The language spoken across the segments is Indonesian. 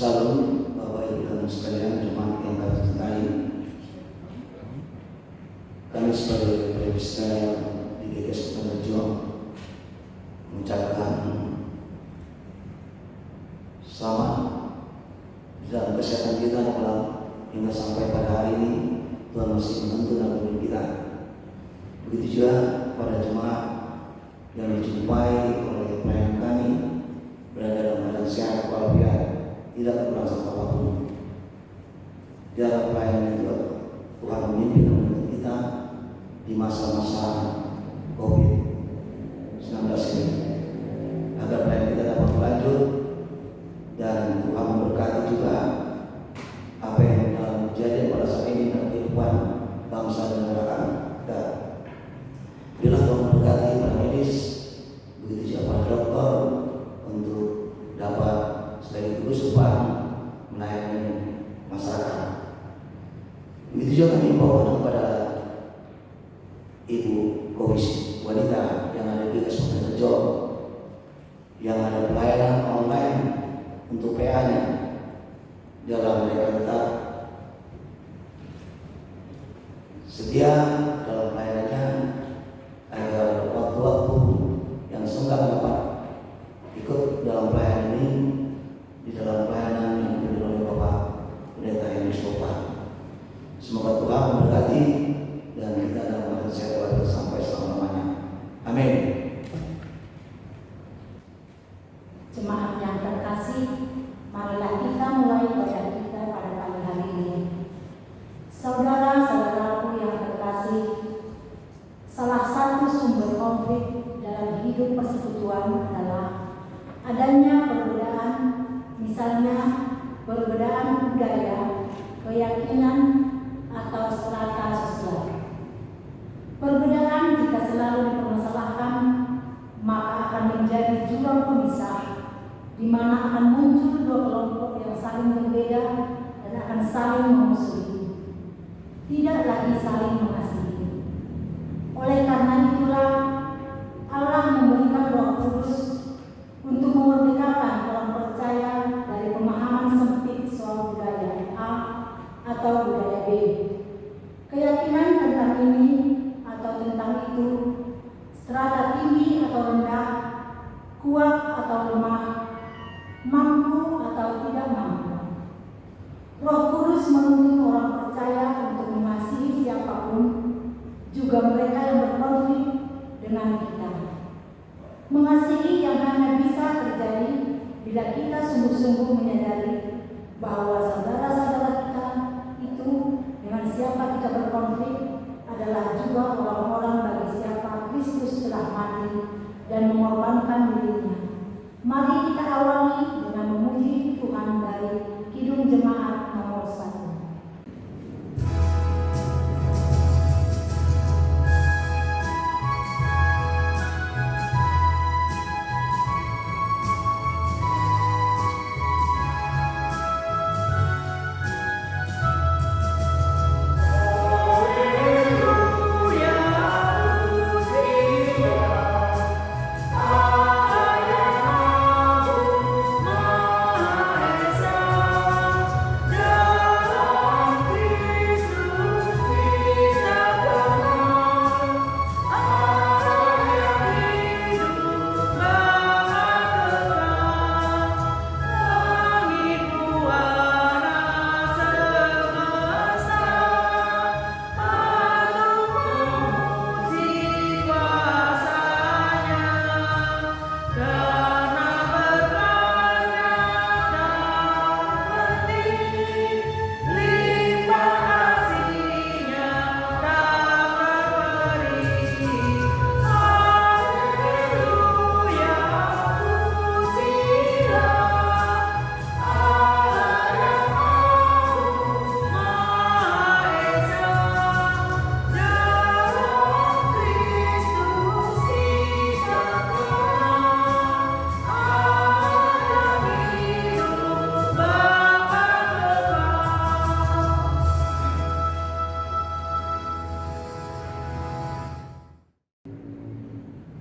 Salam Bapak Ibu dan sekalian jemaat yang kami cintai. Kami sebagai Presbiter di GKS Purworejo mengucapkan selamat dalam kesehatan kita hingga sampai pada hari ini. Tuhan masih menuntun dan memimpin kita. Begitu juga pada jemaat yang dijumpai oleh pelayan kami berada dalam keadaan sehat walafiat, tidak kurang satu apapun. Dalam pelayanan itu Tuhan memimpin dan menuntun kita di masa-masa COVID-19 ini, agar pelayanan kita dapat berlanjut dan Tuhan memberkati juga apa yang terjadi pada saat ini dalam kehidupan bangsa dan negara kita. Bila Tuhan memberkati para medis, begitu juga para dokter untuk dapat selain kesusahan melayani masyarakat. Begitu juga kami bawa kepada ibu komisi wanita yang ada di GKS Purworejo yang ada pelayanan online untuk PA-nya dalam mereka tetap setia dalam pelayanannya agar waktu-waktu yang senggang dapat ikut dalam pelayanan ini di dalam pelayanan yang dipimpin oleh Bapak Pendeta Henry Sopan. Semoga Tuhan memberkati dan kita dalam keadaan sehat walafiat sampai selama-lamanya. Amin. Jemaat yang terkasih, marilah kita mulai ibadah kita pada pagi hari ini. Saudara-saudaraku yang terkasih, salah satu sumber konflik dalam hidup persekutuan adalah adanya perbedaan, misalnya perbedaan budaya, keyakinan, atau strata sosial. Perbedaan jika selalu dipermasalahkan, maka akan menjadi jurang pemisah, di mana akan muncul dua kelompok yang saling berbeda dan akan saling memusuhi, tidak lagi saling mengasihi. Oleh karena itulah Allah memberikan Roh Kudus untuk memerdekakan orang percaya dari pemahaman sempit soal budaya A atau budaya B. Keyakinan tentang ini atau tentang itu, strata tinggi atau rendah, kuat atau lemah, mampu atau tidak mampu. Roh Kudus menuntun orang percaya untuk mengasihi siapapun, juga mereka yang berkonflik dengan kita. Mengasihi yang hanya bisa terjadi bila kita sungguh-sungguh menyadari bahwa saudara-saudara kita itu dengan siapa kita berkonflik adalah juga orang-orang bagi siapa Kristus telah mati dan mengorbankan dirinya. Mari kita awali dengan memuji Tuhan dari Kidung Jemaat nomor 1.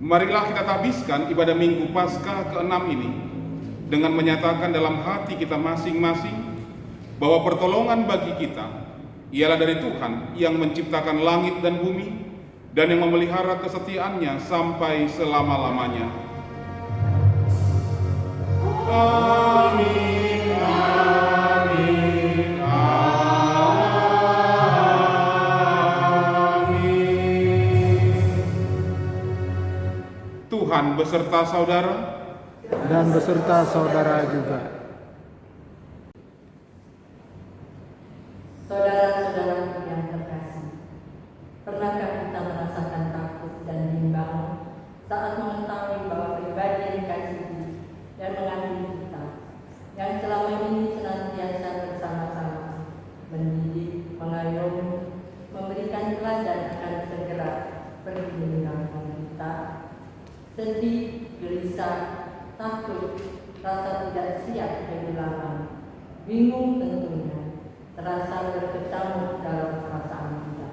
Marilah kita habiskan ibadah Minggu Paskah ke-6 ini dengan menyatakan dalam hati kita masing-masing bahwa pertolongan bagi kita ialah dari Tuhan yang menciptakan langit dan bumi dan yang memelihara kesetiaannya sampai selama-lamanya. Amin, amin, amin. Tuhan beserta saudara dan beserta saudara juga. Saudara-saudaraku yang terkasih, pernahkah kita merasakan takut dan bimbang saat mengetahui bahwa pribadi yang dikasihi dan mengasihi kita, yang selama ini senantiasa bersama-sama, mendidik, mengayomi, memberikan teladan akan segera pergi meninggalkan kita, sedih, gelisah, takut, rasa tidak siap kehilangan, bingung tentunya, terasa berkecamuk dalam perasaan kita.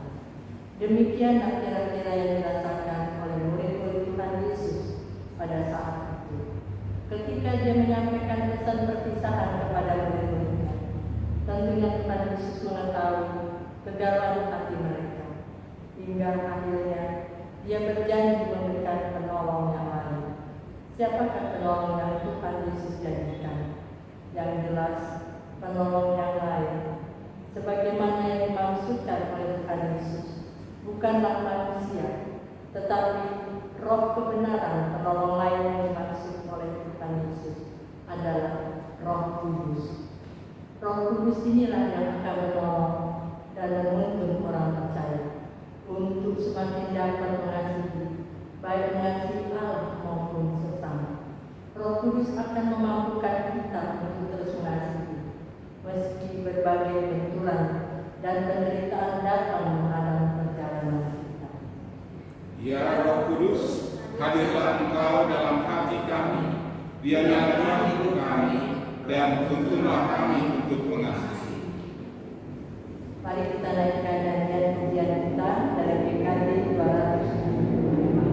Demikianlah kira-kira yang dirasakan oleh murid-murid Tuhan Yesus pada saat itu. Ketika dia menyampaikan pesan perpisahan kepada murid-muridnya, tentunya Tuhan Yesus mengetahui kegalauan hati mereka. Hingga akhirnya dia berjanji memberikan penolong yang lain. Siapakah penolong yang Tuhan Yesus janjikan? Yang jelas, penolong yang lain, sebagaimana yang dimaksudkan oleh Tuhan Yesus, bukanlah manusia, tetapi Roh kebenaran. Penolong lain yang dimaksud oleh Tuhan Yesus adalah Roh Kudus. Roh Kudus inilah yang akan menolong dan menuntun orang percaya untuk semakin dapat mengasihi, baik mengasihi Allah maupun sesama. Roh Kudus akan memampukan kita untuk terus mengasihi, meski berbagai benturan dan penderitaan datang menghadang perjalanan kita. Ya Roh Kudus, hadirlah Engkau dalam hati kami, biarlah hidup kami, dan tuntunlah kami untuk mengasihi. Mari kita naikkan nyanyian pujian kita dari GKJ 275.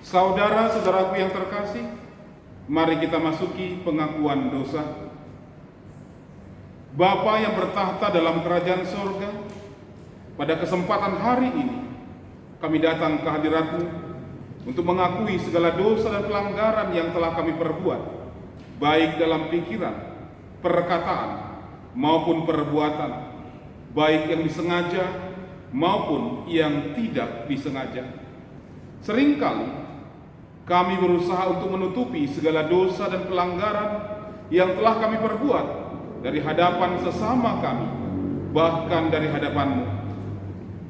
Saudara-saudaraku yang terkasih, mari kita masuki pengakuan dosa. Bapa yang bertahta dalam kerajaan surga, pada kesempatan hari ini kami datang ke hadirat-Mu untuk mengakui segala dosa dan pelanggaran yang telah kami perbuat, baik dalam pikiran, perkataan, maupun perbuatan, baik yang disengaja maupun yang tidak disengaja. Seringkali kami berusaha untuk menutupi segala dosa dan pelanggaran yang telah kami perbuat dari hadapan sesama kami, bahkan dari hadapan-Mu.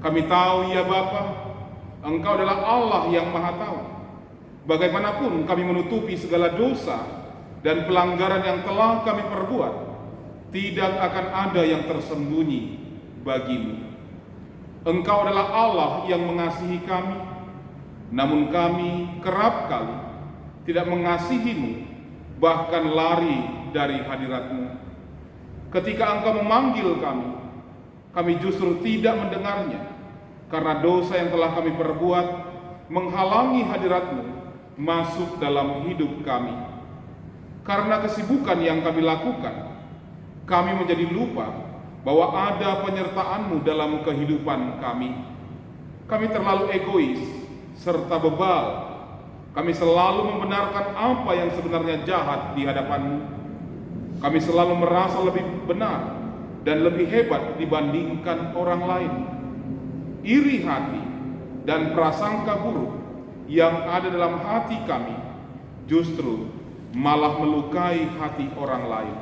Kami tahu ya Bapa, Engkau adalah Allah yang Maha Tahu. Bagaimanapun kami menutupi segala dosa dan pelanggaran yang telah kami perbuat, tidak akan ada yang tersembunyi bagi-Mu. Engkau adalah Allah yang mengasihi kami, namun kami kerap kali tidak mengasihi-Mu, bahkan lari dari hadirat-Mu. Ketika Engkau memanggil kami justru tidak mendengarnya, karena dosa yang telah kami perbuat menghalangi hadirat-Mu masuk dalam hidup kami. Karena kesibukan yang kami lakukan, kami menjadi lupa bahwa ada penyertaan-Mu dalam kehidupan kami. Kami terlalu egois serta bebal. Kami selalu membenarkan apa yang sebenarnya jahat di hadapan-Mu. Kami selalu merasa lebih benar dan lebih hebat dibandingkan orang lain. Iri hati dan prasangka buruk yang ada dalam hati kami justru malah melukai hati orang lain.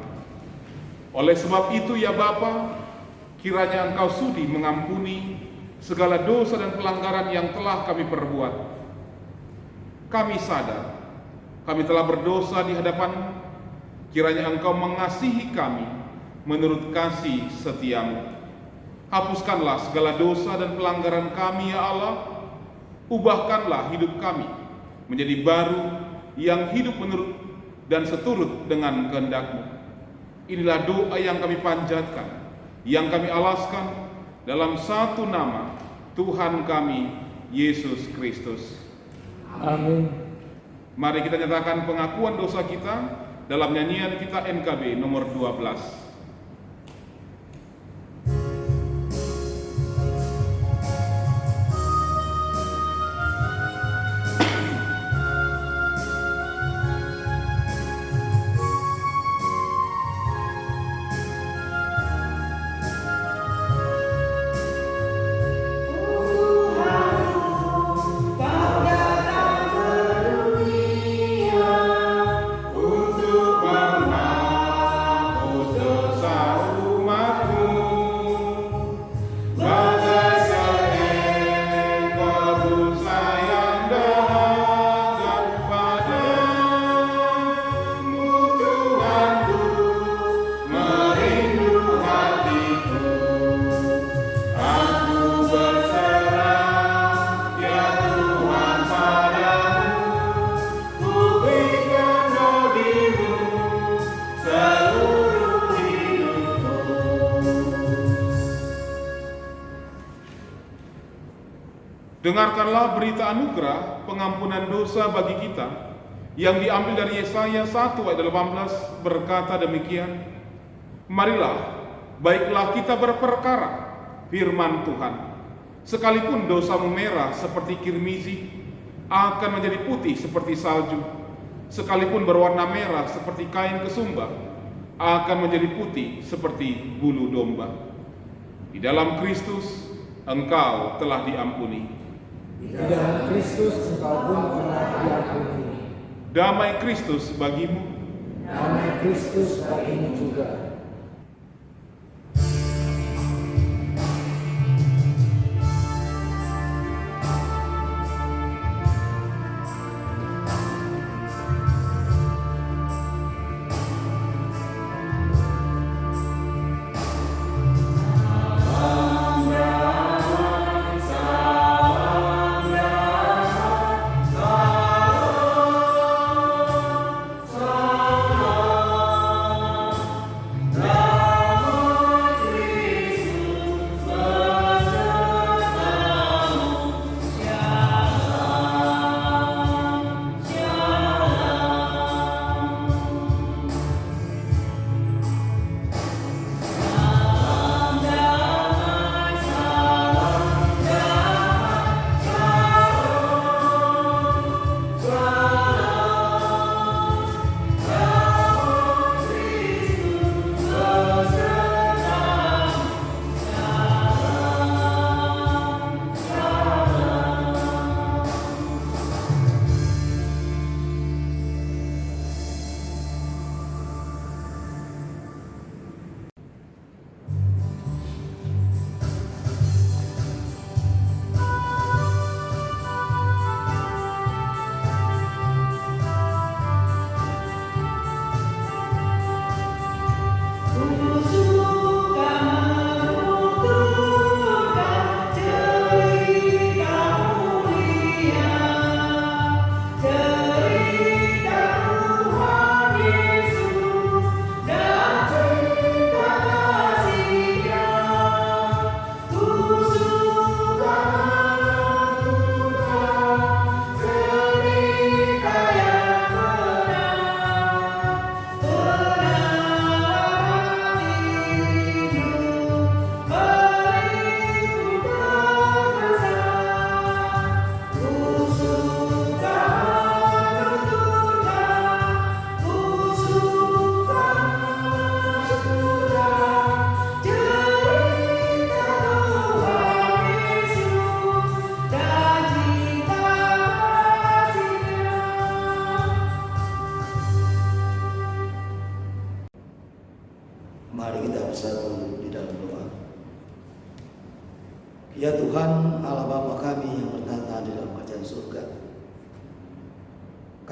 Oleh sebab itu ya Bapa, kiranya Engkau sudi mengampuni segala dosa dan pelanggaran yang telah kami perbuat. Kami sadar kami telah berdosa di hadapan-Mu. Kiranya Engkau mengasihi kami menurut kasih setia-Mu. Hapuskanlah segala dosa dan pelanggaran kami ya Allah. Ubahkanlah hidup kami menjadi baru yang hidup menurut dan seturut dengan kehendak-Mu. Inilah doa yang kami panjatkan, yang kami alaskan dalam satu nama Tuhan kami, Yesus Kristus. Amin. Mari kita nyatakan pengakuan dosa kita dalam nyanyian kita NKB nomor 12. Dengarkanlah berita anugerah pengampunan dosa bagi kita yang diambil dari Yesaya 1 ayat 18 berkata demikian. Marilah, baiklah kita berperkara firman Tuhan. Sekalipun dosamu merah seperti kirmizi, akan menjadi putih seperti salju. Sekalipun berwarna merah seperti kain kesumba, akan menjadi putih seperti bulu domba. Di dalam Kristus engkau telah diampuni. Di dalam Kristus engkau pun telah diampuni. Damai Kristus bagimu. Damai Kristus bagimu juga.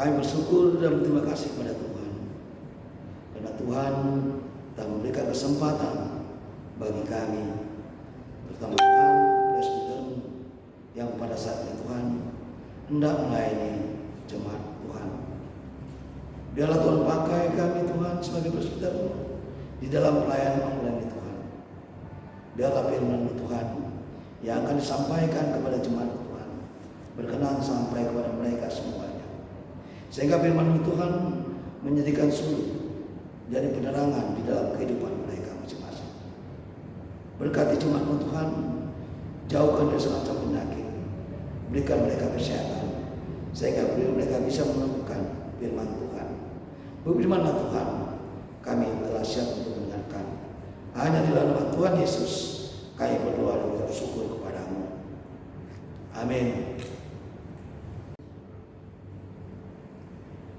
Kami bersyukur dan berterima kasih kepada Tuhan, karena Tuhan telah memberikan kesempatan bagi kami bersama Tuhan presbitermu yang pada saat ini Tuhan hendak melayani jemaat Tuhan. Biarlah Tuhan pakai kami Tuhan sebagai presbitermu di dalam pelayanan melayani Tuhan. Biarlah firman Tuhan yang akan disampaikan kepada jemaat Tuhan berkenan sampai kepada mereka semuanya, sehingga firman Tuhan menjadikan suluh dari penerangan di dalam kehidupan mereka masing-masing. Berkati jemaat Tuhan, jauhkan dari segala macam penyakit, berikan mereka kesehatan, sehingga mereka bisa menemukan firman Tuhan. Berfirmanlah Tuhan, kami telah siap untuk mendengarkan. Hanya di dalam nama Tuhan Yesus kami berdoa dan bersyukur kepadamu. Amin.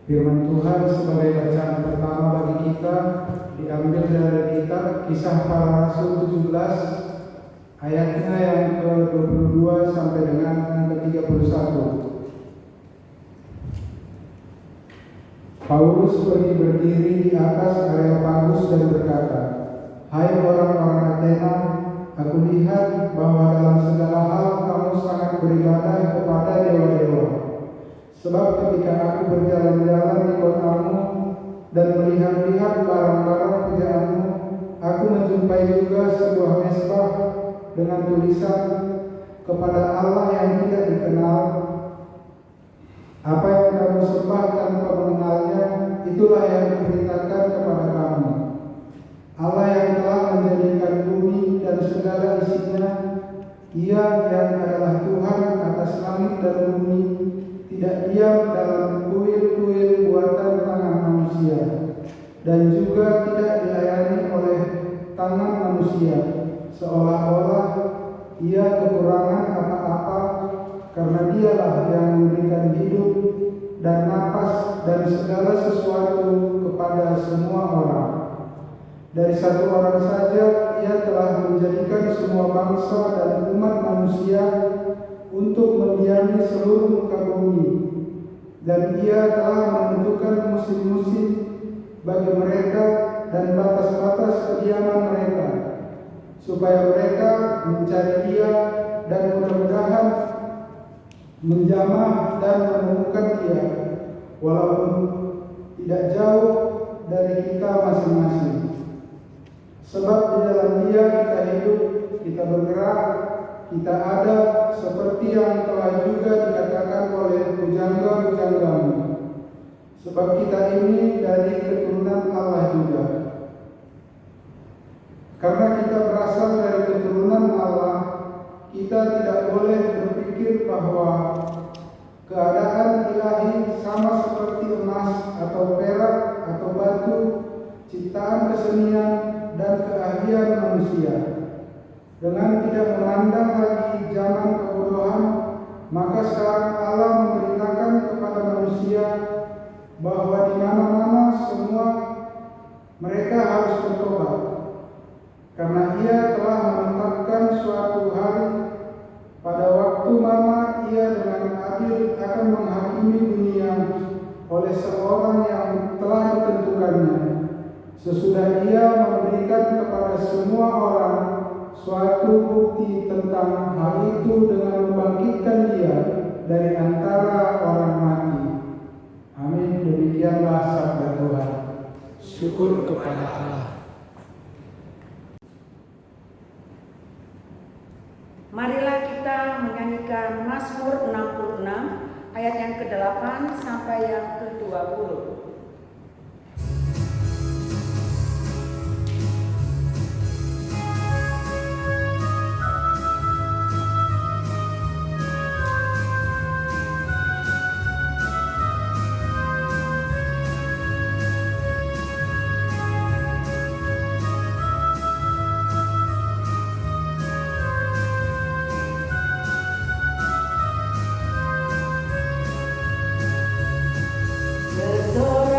Firman Tuhan sebagai bacaan pertama bagi kita diambil dari kitab Kisah Para Rasul 17 ayatnya yang ke-22 sampai dengan yang ke-31. Paulus pergi berdiri di atas Areopagus dan berkata, "Hai orang-orang Athena, aku lihat bahwa dalam segala hal kamu sangat beribadah kepada dewa-dewa. Sebab ketika aku berjalan-jalan di kotamu dan melihat-lihat barang-barang pujaanmu, aku menjumpai juga sebuah mesbah dengan tulisan kepada Allah yang tidak dikenal. Apa yang kamu sembah tanpa mengenalnya, itulah yang kuberitakan kepada kamu. Allah yang telah menjadikan bumi dan segala isinya, Ia yang adalah Tuhan atas langit dan bumi, tidak diam dalam kuil-kuil buatan tangan manusia, dan juga tidak dilayani oleh tangan manusia, seolah-olah Ia kekurangan apa-apa, karena Dialah yang memberikan hidup dan napas dan segala sesuatu kepada semua orang. Dari satu orang saja Ia telah menjadikan semua bangsa dan umat manusia untuk mendiami seluruh muka bumi, dan Ia telah menentukan musim-musim bagi mereka dan batas-batas kediaman mereka, supaya mereka mencari Dia dan mudah-mudahan menjamah dan menemukan Dia, walaupun tidak jauh dari kita masing-masing. Sebab di dalam Dia kita hidup, kita bergerak, kita ada, seperti yang telah juga dikatakan oleh pujangga-pujanggamu. Sebab kita ini dari keturunan Allah juga. Karena kita berasal dari keturunan Allah, kita tidak boleh berpikir bahwa keadaan ilahi sama seperti emas atau perak atau batu, ciptaan kesenian dan keahlian manusia. Dengan tidak memandang lagi zaman kebodohan, maka sekarang Allah memberitakan kepada manusia bahwa di mana-mana semua mereka harus bertobat, karena Ia telah menetapkan suatu hari pada waktu mana Ia dengan adil akan menghakimi dunia oleh seorang yang telah ditentukannya, sesudah Ia memberikan kepada semua orang suatu bukti tentang hal itu dengan membangkitkan Dia dari antara orang mati. Amin. Demikianlah sabda Tuhan. Syukur kepada Allah. Marilah kita menyanyikan Mazmur 66 ayat yang ke-8 sampai yang ke-20. Betul.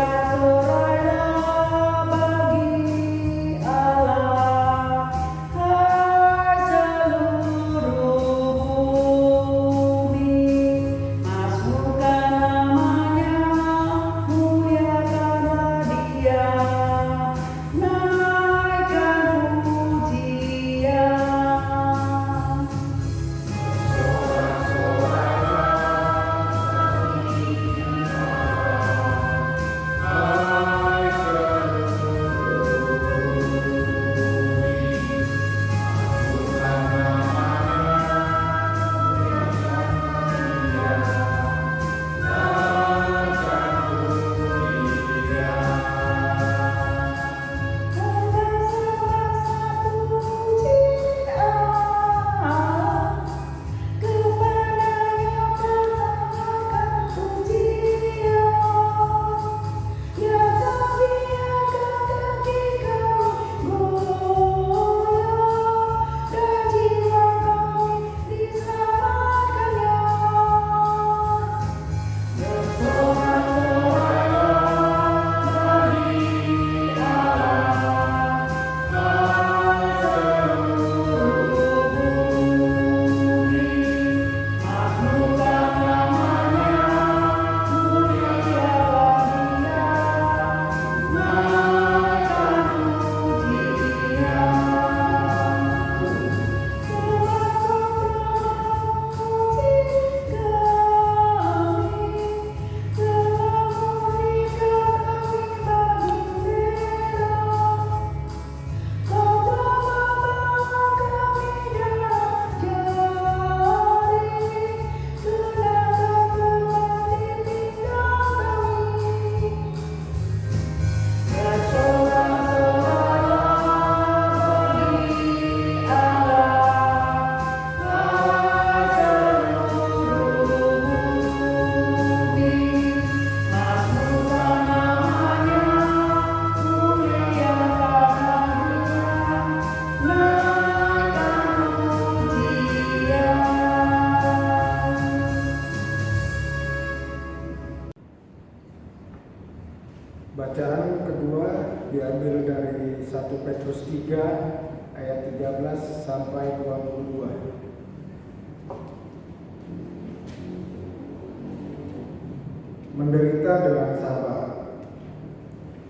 Bacaan kedua diambil dari 1 Petrus 3 ayat 13 sampai 22. Menderita dengan sabar.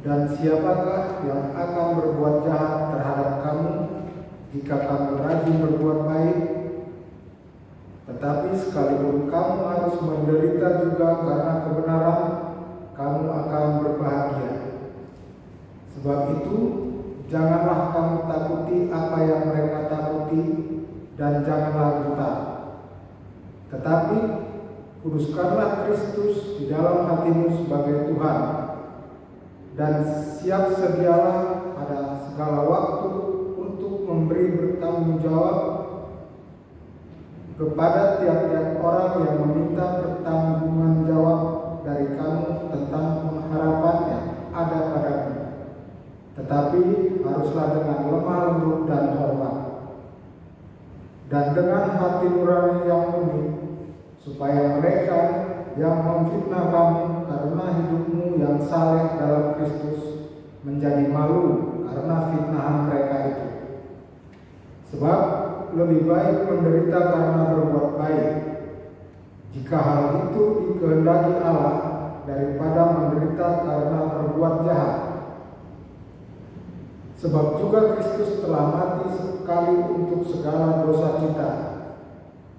Dan siapakah yang akan berbuat jahat terhadap kamu jika kamu rajin berbuat baik? Tetapi sekalipun kamu harus menderita juga karena kebenaran, kamu akan berbahagia. Sebab itu, janganlah kamu takuti apa yang mereka takuti, dan janganlah gentar. Tetapi, kuduskanlah Kristus di dalam hatimu sebagai Tuhan, dan siap sedialah pada segala waktu untuk memberi bertanggung jawab kepada tiap-tiap orang yang meminta pertanggunggan jawab dari kamu tentang pengharapan yang ada padamu. Tetapi haruslah dengan lemah lembut dan hormat, dan dengan hati nurani yang murni, supaya mereka yang memfitnah kamu karena hidupmu yang saleh dalam Kristus menjadi malu karena fitnahan mereka itu. Sebab lebih baik menderita karena berbuat baik, jika hal itu dikehendaki Allah, daripada menderita karena berbuat jahat. Sebab juga Kristus telah mati sekali untuk segala dosa kita,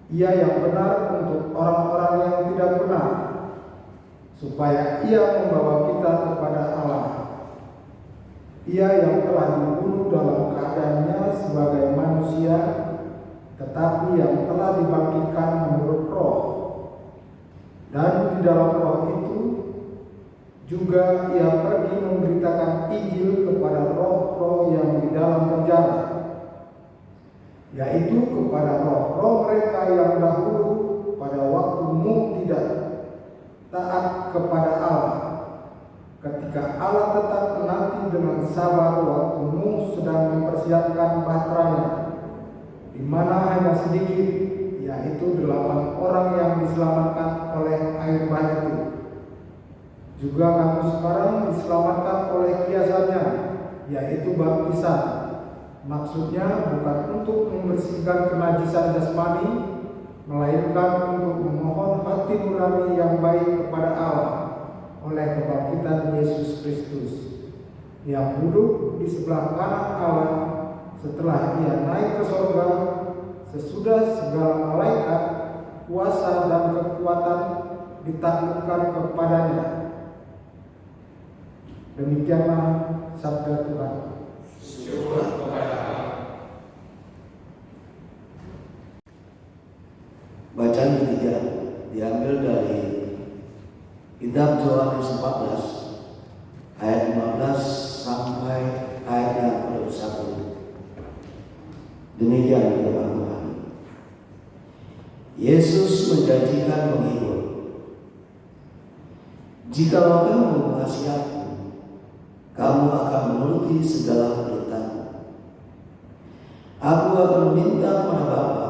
Ia yang benar untuk orang-orang yang tidak benar, supaya Ia membawa kita kepada Allah. Ia yang telah dibunuh dalam keadaannya sebagai manusia, tetapi yang telah dibangkitkan menurut roh. Dan di dalam roh itu juga Ia pergi memberitakan Injil kepada roh-roh yang di dalam penjara, yaitu kepada roh-roh mereka yang dahulu pada waktumu tidak taat kepada Allah, ketika Allah tetap menanti dengan sabar waktumu sedang mempersiapkan bahteranya, di mana hanya sedikit, yaitu 8 orang yang diselamatkan oleh air bah itu. Juga kamu sekarang diselamatkan oleh kiasannya, yaitu baptisan. Maksudnya bukan untuk membersihkan kenajisan jasmani, melainkan untuk memohon hati nurani yang baik kepada Allah oleh kebangkitan Yesus Kristus, yang duduk di sebelah kanan Allah setelah Ia naik ke surga, sesudah segala malaikat, kuasa dan kekuatan ditaklukkan kepadanya. Demikianlah sabda Tuhan. Syukurlah kepada Allah. Bacaan ketiga diambil dari Kitab Yohanes 14 ayat 15 sampai ayat yang ke-21. Demikian firman Tuhan. Yesus menjanjikan menghibur. Jikalau kamu mengasihi Aku, kamu akan menuruti segala perintahku. Aku akan meminta kepada Bapa,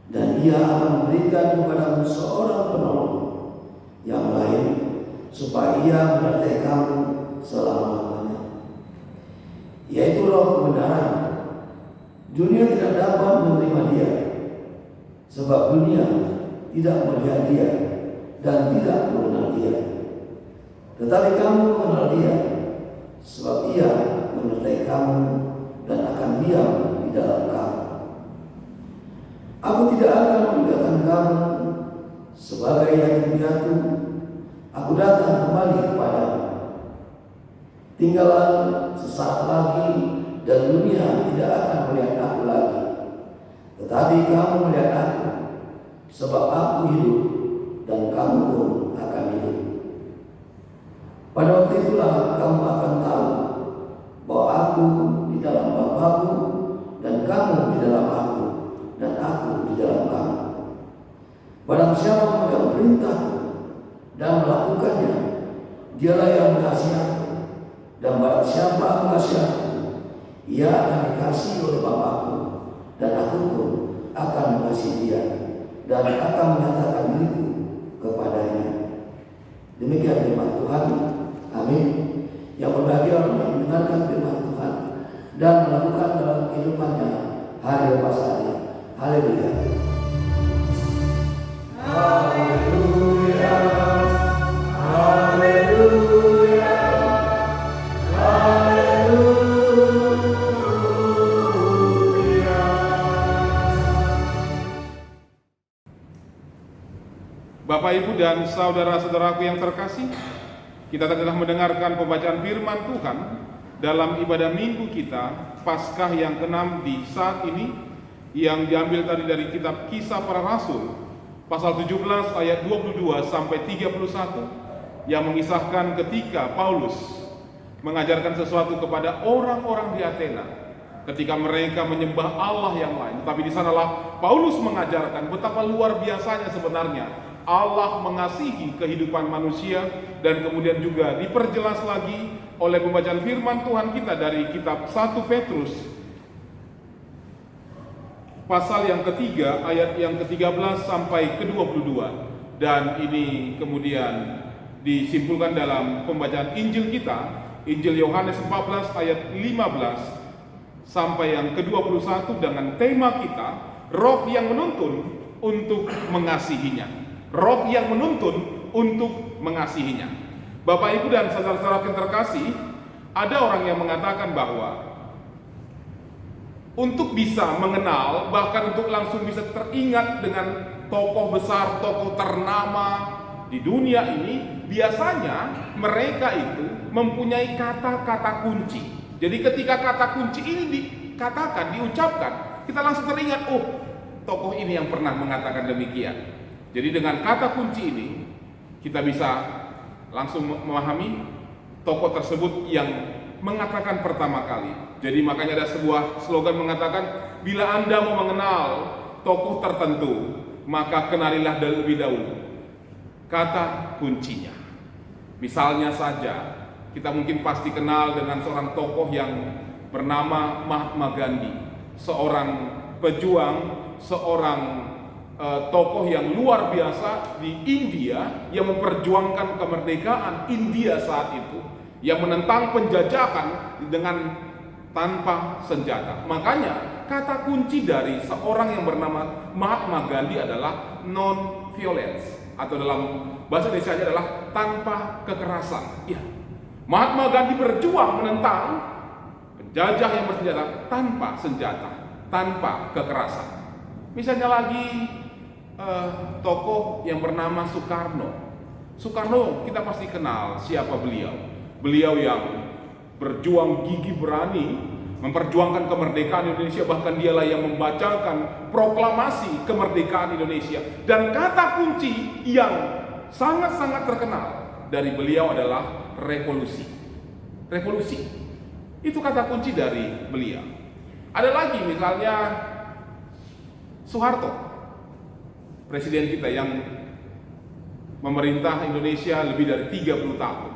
dan Ia akan memberikan kepadamu seorang penolong yang lain, supaya Ia menyertai kamu selama-lamanya, yaitu Roh kebenaran. Dunia tidak dapat menerima Dia, sebab dunia tidak melihat Dia dan tidak mengenal Dia. Tetapi kamu mengenal Dia, sebab Ia menyertai kamu dan akan diam di dalam kamu. Aku tidak akan meninggalkan kamu sebagai yatim piatu. Aku datang kembali kepadamu. Tinggallah sesaat lagi, dan dunia tidak akan melihat Aku lagi. Tetapi kamu melihat Aku, sebab Aku hidup dan kamu pun akan hidup. Pada waktu itulah kamu akan tahu bahwa Aku di dalam Bapa-Ku, dan kamu di dalam Aku, dan Aku di dalam kamu. Barang siapa memegang perintah-Ku dan melakukannya, dialah yang mengasihi Aku. Dan barang siapa mengasihi Aku, ia akan dikasihi oleh Bapa-Ku, dan Aku pun akan mengasihi dia, dan akan menyatakan diriku kepadanya. Demikian firman Tuhan. Amin. mendengarkan firman Tuhan dan melakukan dalam kehidupannya hari lepas hari. Haleluya. Haleluya. Haleluya. Haleluya. Bapak, Ibu, dan saudara-saudaraku yang terkasih, kita telah mendengarkan pembacaan firman Tuhan dalam ibadah minggu kita Paskah yang ke-6 di saat ini, yang diambil tadi dari kitab Kisah Para Rasul pasal 17 ayat 22 sampai 31, yang mengisahkan ketika Paulus mengajarkan sesuatu kepada orang-orang di Athena ketika mereka menyembah Allah yang lain. Tapi di sanalah Paulus mengajarkan betapa luar biasanya sebenarnya Allah mengasihi kehidupan manusia, dan kemudian juga diperjelas lagi oleh pembacaan firman Tuhan kita dari kitab 1 Petrus pasal yang ketiga ayat yang ke-13 sampai ke-22, dan ini kemudian disimpulkan dalam pembacaan Injil kita, Injil Yohanes 14 ayat 15 sampai yang ke-21, dengan tema kita Roh yang menuntun untuk mengasihinya. Roh yang menuntun untuk mengasihinya. Bapak, Ibu, dan saudara-saudara yang terkasih, ada orang yang mengatakan bahwa untuk bisa mengenal, bahkan untuk langsung bisa teringat dengan tokoh besar, tokoh ternama di dunia ini, biasanya mereka itu mempunyai kata-kata kunci. Jadi ketika kata kunci ini dikatakan, diucapkan, kita langsung teringat, oh, tokoh ini yang pernah mengatakan demikian. Jadi dengan kata kunci ini kita bisa langsung memahami tokoh tersebut yang mengatakan pertama kali. Jadi makanya ada sebuah slogan mengatakan, bila Anda mau mengenal tokoh tertentu, maka kenalilah lebih dahulu kata kuncinya. Misalnya saja, kita mungkin pasti kenal dengan seorang tokoh yang bernama Mahatma Gandhi, seorang pejuang, seorang tokoh yang luar biasa di India, yang memperjuangkan kemerdekaan India saat itu, yang menentang penjajahan dengan tanpa senjata. Makanya kata kunci dari seorang yang bernama Mahatma Gandhi adalah non-violence, atau dalam bahasa Indonesia adalah tanpa kekerasan. Ya, Mahatma Gandhi berjuang menentang penjajah yang bersenjata tanpa senjata, tanpa kekerasan. Misalnya lagi tokoh yang bernama Soekarno. Soekarno kita pasti kenal siapa beliau. Beliau yang berjuang gigih berani memperjuangkan kemerdekaan Indonesia, bahkan dialah yang membacakan proklamasi kemerdekaan Indonesia. Dan kata kunci yang sangat-sangat terkenal dari beliau adalah revolusi. Revolusi. Itu kata kunci dari beliau. Ada lagi misalnya Soeharto, presiden kita yang memerintah Indonesia lebih dari 30 tahun.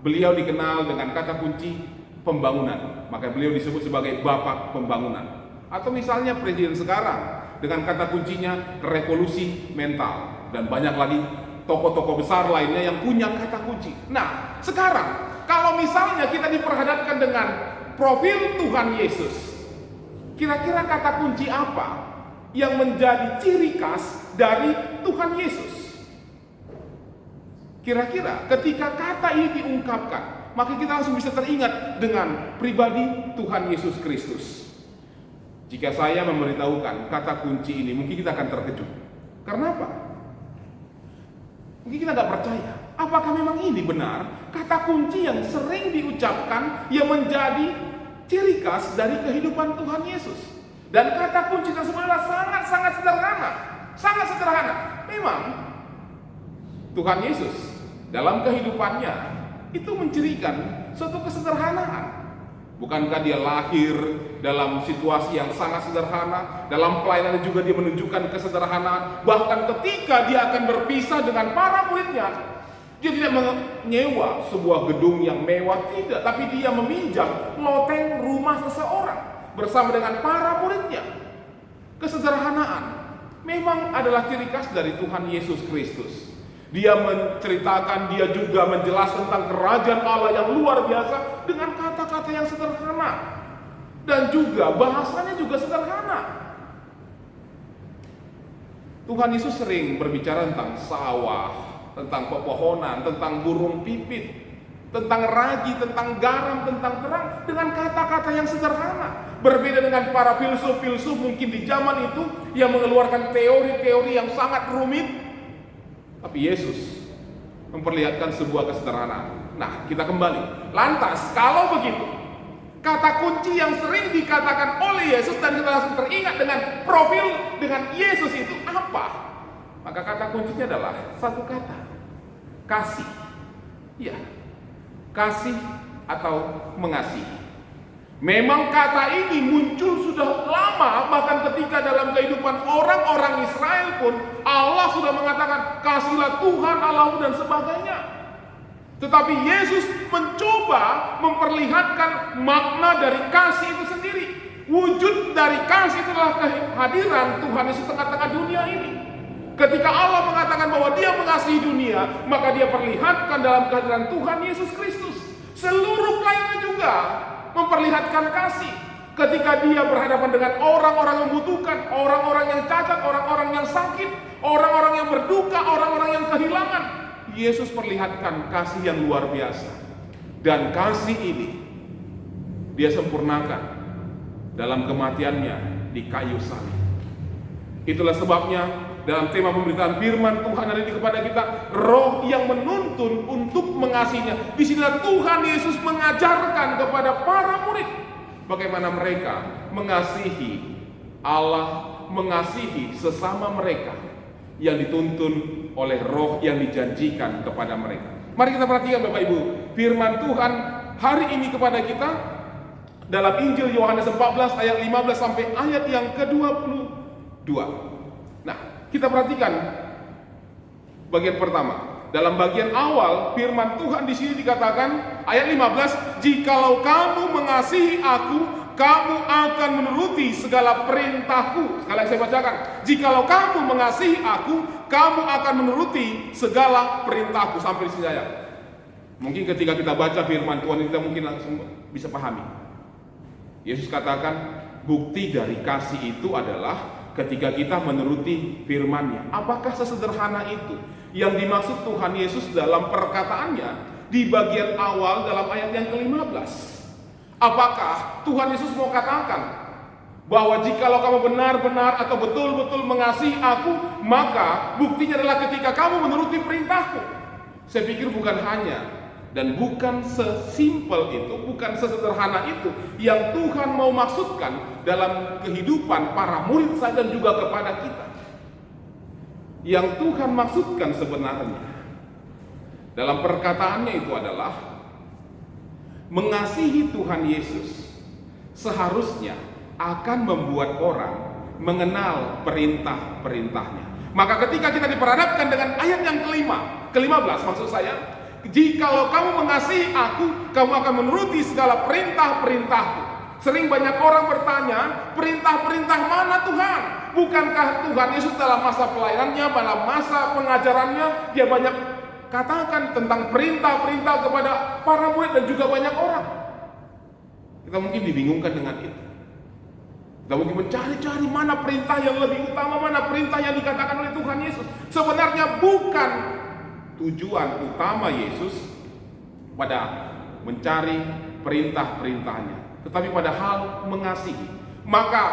Beliau dikenal dengan kata kunci pembangunan, maka beliau disebut sebagai Bapak Pembangunan. Atau misalnya presiden sekarang dengan kata kuncinya revolusi mental, dan banyak lagi tokoh-tokoh besar lainnya yang punya kata kunci. Nah, sekarang kalau misalnya kita diperhadapkan dengan profil Tuhan Yesus, kira-kira kata kunci apa yang menjadi ciri khas dari Tuhan Yesus? Kira-kira ketika kata ini diungkapkan, maka kita langsung bisa teringat dengan pribadi Tuhan Yesus Kristus. Jika saya memberitahukan kata kunci ini, mungkin kita akan terkejut. Karena apa? Mungkin kita nggak percaya. Apakah memang ini benar kata kunci yang sering diucapkan yang menjadi ciri khas dari kehidupan Tuhan Yesus? Dan kata kunci tersebut adalah sangat-sangat sederhana. Sangat sederhana. Memang Tuhan Yesus dalam kehidupannya itu mencirikan suatu kesederhanaan. Bukankah dia lahir dalam situasi yang sangat sederhana? Dalam pelayanannya juga dia menunjukkan kesederhanaan. Bahkan ketika dia akan berpisah dengan para muridnya, dia tidak menyewa sebuah gedung yang mewah, tidak. Tapi dia meminjam loteng rumah seseorang bersama dengan para muridnya. Kesederhanaan memang adalah ciri khas dari Tuhan Yesus Kristus. Dia menceritakan, dia juga menjelaskan tentang kerajaan Allah yang luar biasa dengan kata-kata yang sederhana. Dan juga bahasanya juga sederhana. Tuhan Yesus sering berbicara tentang sawah, tentang pepohonan, tentang burung pipit, tentang ragi, tentang garam, tentang terang, dengan kata-kata yang sederhana. Berbeda dengan para filsuf-filsuf mungkin di zaman itu yang mengeluarkan teori-teori yang sangat rumit. Tapi Yesus memperlihatkan sebuah kesederhanaan. Nah, kita kembali. Lantas, kalau begitu, kata kunci yang sering dikatakan oleh Yesus dan kita langsung teringat dengan profil dengan Yesus itu apa? Maka kata kuncinya adalah satu kata. Kasih. Ya. Kasih atau mengasihi. Memang kata ini muncul sudah lama, bahkan ketika dalam kehidupan orang-orang Israel pun Allah sudah mengatakan kasihlah Tuhan Allahmu dan sebagainya. Tetapi Yesus mencoba memperlihatkan makna dari kasih itu sendiri. Wujud dari kasih itulah kehadiran Tuhan Yesus tengah-tengah dunia ini. Ketika Allah mengatakan bahwa dia mengasihi dunia, maka dia perlihatkan dalam kehadiran Tuhan Yesus Kristus. Seluruh pelayanannya juga memperlihatkan kasih. Ketika dia berhadapan dengan orang-orang yang membutuhkan, orang-orang yang cacat, orang-orang yang sakit, orang-orang yang berduka, orang-orang yang kehilangan, Yesus perlihatkan kasih yang luar biasa. Dan kasih ini dia sempurnakan dalam kematiannya di kayu salib. Itulah sebabnya dalam tema pemberitaan firman Tuhan hari ini kepada kita, roh yang menuntun untuk mengasihinya. Di sinilah Tuhan Yesus mengajarkan kepada para murid bagaimana mereka mengasihi Allah, mengasihi sesama mereka yang dituntun oleh roh yang dijanjikan kepada mereka. Mari kita perhatikan Bapak Ibu, firman Tuhan hari ini kepada kita dalam Injil Yohanes 14 ayat 15 sampai ayat yang ke-22. Nah, kita perhatikan bagian pertama. Dalam bagian awal firman Tuhan di sini dikatakan ayat 15, "Jikalau kamu mengasihi aku, kamu akan menuruti segala perintahku." Sekali lagi saya bacakan. "Jikalau kamu mengasihi aku, kamu akan menuruti segala perintahku." Sampai di sini ayat. Mungkin ketika kita baca firman Tuhan kita mungkin langsung bisa pahami. Yesus katakan bukti dari kasih itu adalah ketika kita menuruti firman-Nya. Apakah sesederhana itu yang dimaksud Tuhan Yesus dalam perkataannya di bagian awal dalam ayat yang ke-15? Apakah Tuhan Yesus mau katakan bahwa jikalau kamu benar-benar atau betul-betul mengasihi aku, maka buktinya adalah ketika kamu menuruti perintahku? Saya pikir bukan hanya dan bukan sesimpel itu, bukan sesederhana itu yang Tuhan mau maksudkan dalam kehidupan para murid saya dan juga kepada kita. Yang Tuhan maksudkan sebenarnya dalam perkataannya itu adalah mengasihi Tuhan Yesus seharusnya akan membuat orang mengenal perintah-perintahnya. Maka ketika kita diperhadapkan dengan ayat yang ke-15 maksud saya, jikalau kamu mengasihi aku, kamu akan menuruti segala perintah-perintahku. Sering banyak orang bertanya, perintah-perintah mana Tuhan? Bukankah Tuhan Yesus dalam masa pelayanannya, dalam masa pengajarannya, dia banyak katakan tentang perintah-perintah kepada para murid dan juga banyak orang. Kita mungkin dibingungkan dengan itu. Kita mungkin mencari-cari mana perintah yang lebih utama, mana perintah yang dikatakan oleh Tuhan Yesus. Sebenarnya bukan tujuan utama Yesus pada mencari perintah-perintahnya, tetapi pada hal mengasihi. Maka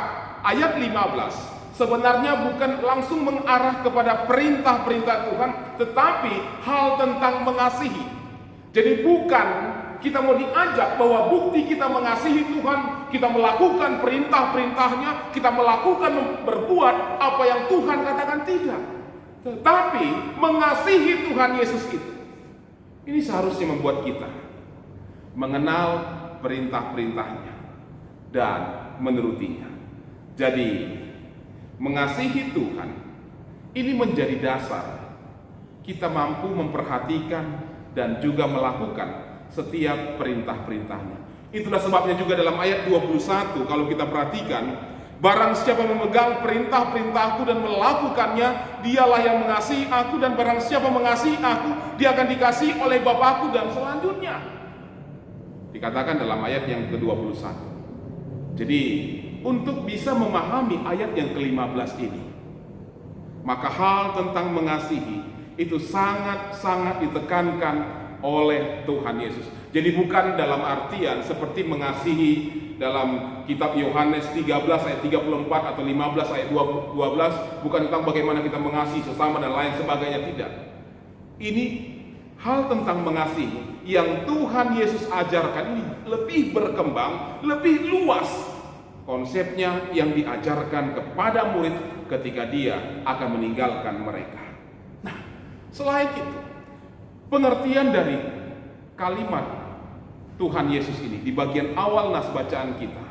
ayat 15 sebenarnya bukan langsung mengarah kepada perintah-perintah Tuhan, tetapi hal tentang mengasihi. Jadi bukan kita mau diajak bahwa bukti kita mengasihi Tuhan, kita melakukan perintah-perintahnya, kita melakukan berbuat apa yang Tuhan katakan, tidak. Tetapi mengasihi Tuhan Yesus itu, ini seharusnya membuat kita mengenal perintah-perintahnya dan menurutinya. Jadi mengasihi Tuhan ini menjadi dasar kita mampu memperhatikan dan juga melakukan setiap perintah-perintahnya. Itulah sebabnya juga dalam ayat 21 kalau kita perhatikan, Barang siapa memegang perintah-perintahku dan melakukannya, dialah yang mengasihi aku, dan barang siapa mengasihi aku, dia akan dikasihi oleh Bapakku. Dan selanjutnya dikatakan dalam ayat yang ke-21. Jadi untuk bisa memahami ayat yang ke-15 ini, maka hal tentang mengasihi itu sangat-sangat ditekankan oleh Tuhan Yesus. Jadi bukan dalam artian seperti mengasihi dalam kitab Yohanes 13 ayat 34 atau 15 ayat 12, bukan tentang bagaimana kita mengasihi sesama dan lain sebagainya, tidak. Ini hal tentang mengasihi yang Tuhan Yesus ajarkan ini lebih berkembang, lebih luas konsepnya yang diajarkan kepada murid ketika dia akan meninggalkan mereka. Nah, selain itu, pengertian dari kalimat Tuhan Yesus ini di bagian awal nas bacaan kita,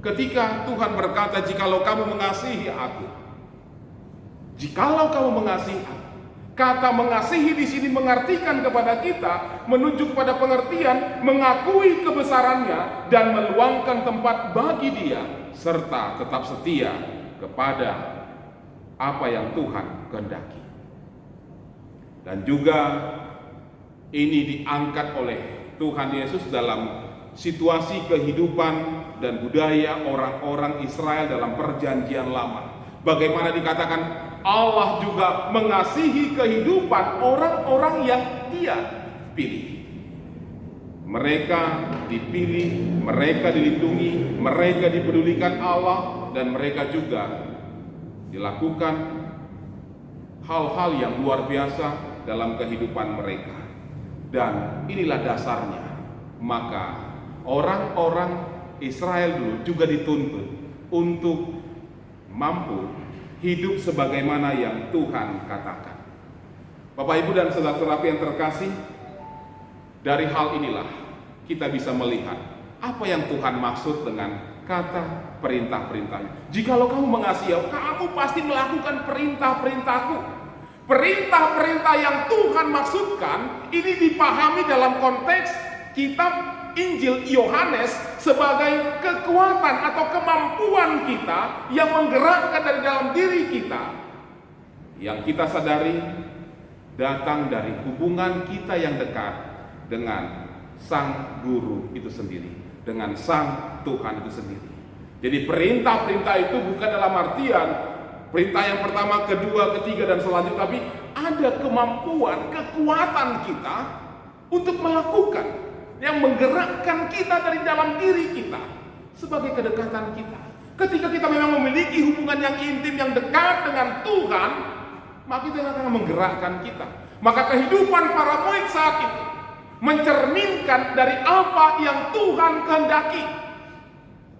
ketika Tuhan berkata, jikalau kamu mengasihi aku, jikalau kamu mengasihi aku. Kata mengasihi di sini mengartikan kepada kita, menunjuk pada pengertian mengakui kebesarannya dan meluangkan tempat bagi dia, serta tetap setia kepada apa yang Tuhan kehendaki. Dan juga ini diangkat oleh Tuhan Yesus dalam situasi kehidupan dan budaya orang-orang Israel dalam perjanjian lama. Bagaimana dikatakan Allah juga mengasihi kehidupan orang-orang yang Dia pilih. Mereka dipilih, mereka dilindungi, mereka dipedulikan Allah, dan mereka juga dilakukan hal-hal yang luar biasa dalam kehidupan mereka. Dan inilah dasarnya. Maka orang-orang Israel dulu juga dituntut untuk mampu hidup sebagaimana yang Tuhan katakan. Bapak, Ibu, dan saudara-saudara yang terkasih, dari hal inilah kita bisa melihat apa yang Tuhan maksud dengan kata perintah-perintahnya. Jikalau kamu mengasihi aku, kamu pasti melakukan perintah-perintahku. Perintah-perintah yang Tuhan maksudkan ini dipahami dalam konteks kitab Injil Yohanes sebagai kekuatan atau kemampuan kita yang menggerakkan dari dalam diri kita, yang kita sadari datang dari hubungan kita yang dekat dengan Sang Guru itu sendiri, dengan Sang Tuhan itu sendiri. Jadi perintah-perintah itu bukan dalam artian perintah yang pertama, kedua, ketiga, dan selanjutnya, tapi ada kemampuan, kekuatan kita untuk melakukan yang menggerakkan kita dari dalam diri kita sebagai kedekatan kita. Ketika kita memang memiliki hubungan yang intim, yang dekat dengan Tuhan, maka itu akan menggerakkan kita. Maka kehidupan para murid saat itu mencerminkan dari apa yang Tuhan kehendaki.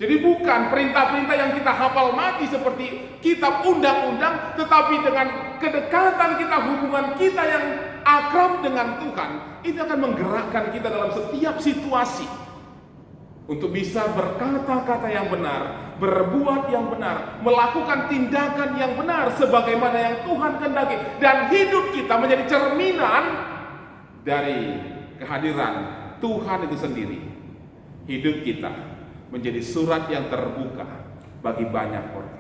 Jadi bukan perintah-perintah yang kita hafal mati seperti kitab undang-undang, tetapi dengan kedekatan kita, hubungan kita yang akrab dengan Tuhan, ini akan menggerakkan kita dalam setiap situasi untuk bisa berkata-kata yang benar, berbuat yang benar, melakukan tindakan yang benar sebagaimana yang Tuhan kehendaki, dan hidup kita menjadi cerminan dari kehadiran Tuhan itu sendiri. Hidup kita menjadi surat yang terbuka bagi banyak orang.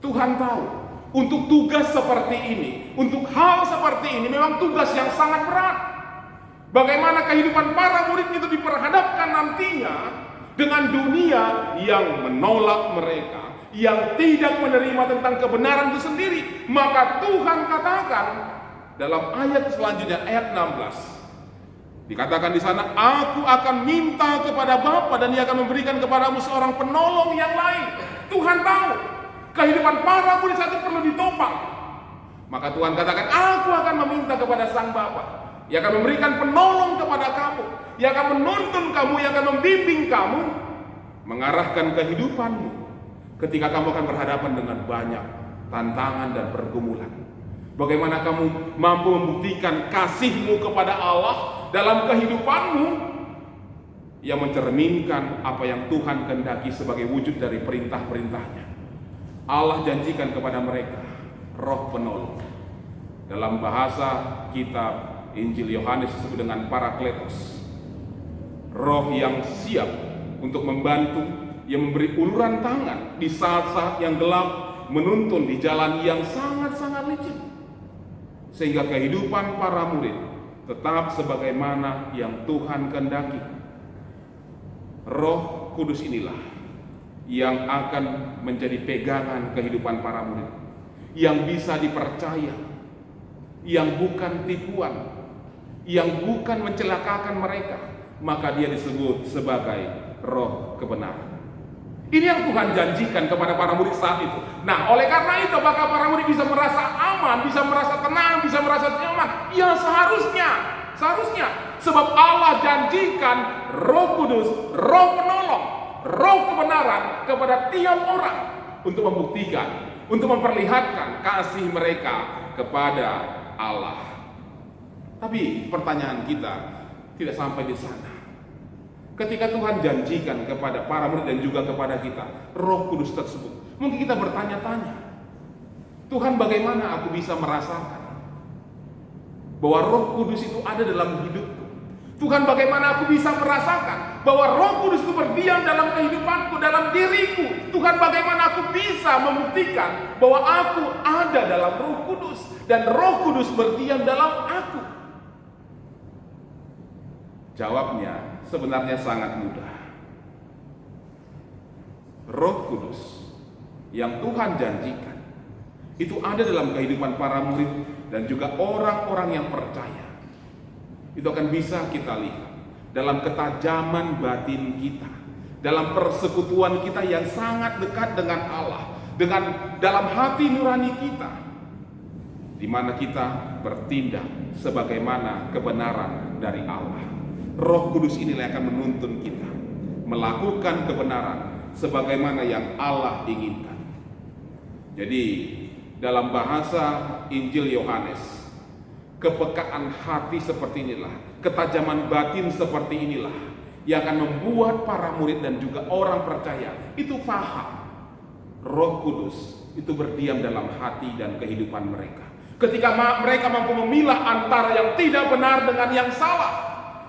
Tuhan tahu untuk tugas seperti ini, untuk hal seperti ini memang tugas yang sangat berat. Bagaimana kehidupan para murid itu diperhadapkan nantinya dengan dunia yang menolak mereka, yang tidak menerima tentang kebenaran itu sendiri. Maka Tuhan katakan dalam ayat selanjutnya, ayat 16, dikatakan di sana, aku akan minta kepada Bapa dan Dia akan memberikan kepadamu seorang penolong yang lain. Tuhan tahu kehidupan para murid itu perlu ditopang. Maka Tuhan katakan, aku akan meminta kepada Sang Bapa. Ia akan memberikan penolong kepada kamu. Ia akan menuntun kamu, Ia akan membimbing kamu, mengarahkan kehidupanmu ketika kamu akan berhadapan dengan banyak tantangan dan pergumulan. Bagaimana kamu mampu membuktikan kasihmu kepada Allah dalam kehidupanmu yang mencerminkan apa yang Tuhan kehendaki sebagai wujud dari perintah-perintahnya. Allah janjikan kepada mereka roh penolong. Dalam bahasa kitab Injil Yohanes disebut dengan Parakletos, roh yang siap untuk membantu, yang memberi uluran tangan di saat-saat yang gelap, menuntun di jalan yang sangat-sangat licin, sehingga kehidupan para murid tetap sebagaimana yang Tuhan kehendaki. Roh Kudus inilah yang akan menjadi pegangan kehidupan para murid, yang bisa dipercaya, yang bukan tipuan, yang bukan mencelakakan mereka, maka dia disebut sebagai roh kebenaran. Ini yang Tuhan janjikan kepada para murid saat itu. Nah, oleh karena itu maka para murid bisa merasa aman, bisa merasa tenang, bisa merasa nyaman. Ya seharusnya. Sebab Allah janjikan Roh Kudus, Roh penolong, Roh kebenaran kepada tiap orang untuk membuktikan, untuk memperlihatkan kasih mereka kepada Allah. Tapi pertanyaan kita tidak sampai di sana. Ketika Tuhan janjikan kepada para murid dan juga kepada kita Roh Kudus tersebut, mungkin kita bertanya-tanya, Tuhan, bagaimana aku bisa merasakan bahwa Roh Kudus itu ada dalam hidupku? Tuhan, bagaimana aku bisa merasakan bahwa Roh Kudus itu berdiam dalam kehidupanku, dalam diriku? Tuhan, bagaimana aku bisa membuktikan bahwa aku ada dalam Roh Kudus dan Roh Kudus berdiam dalam aku? Jawabnya sebenarnya sangat mudah. Roh Kudus yang Tuhan janjikan itu ada dalam kehidupan para murid dan juga orang-orang yang percaya. Itu akan bisa kita lihat dalam ketajaman batin kita, dalam persekutuan kita yang sangat dekat dengan Allah, dengan dalam hati nurani kita, di mana kita bertindak sebagaimana kebenaran dari Allah. Roh Kudus inilah yang akan menuntun kita melakukan kebenaran sebagaimana yang Allah inginkan. Jadi dalam bahasa Injil Yohanes, kepekaan hati seperti inilah, ketajaman batin seperti inilah yang akan membuat para murid dan juga orang percaya itu paham Roh Kudus itu berdiam dalam hati dan kehidupan mereka. Ketika mereka mampu memilah antara yang tidak benar dengan yang salah,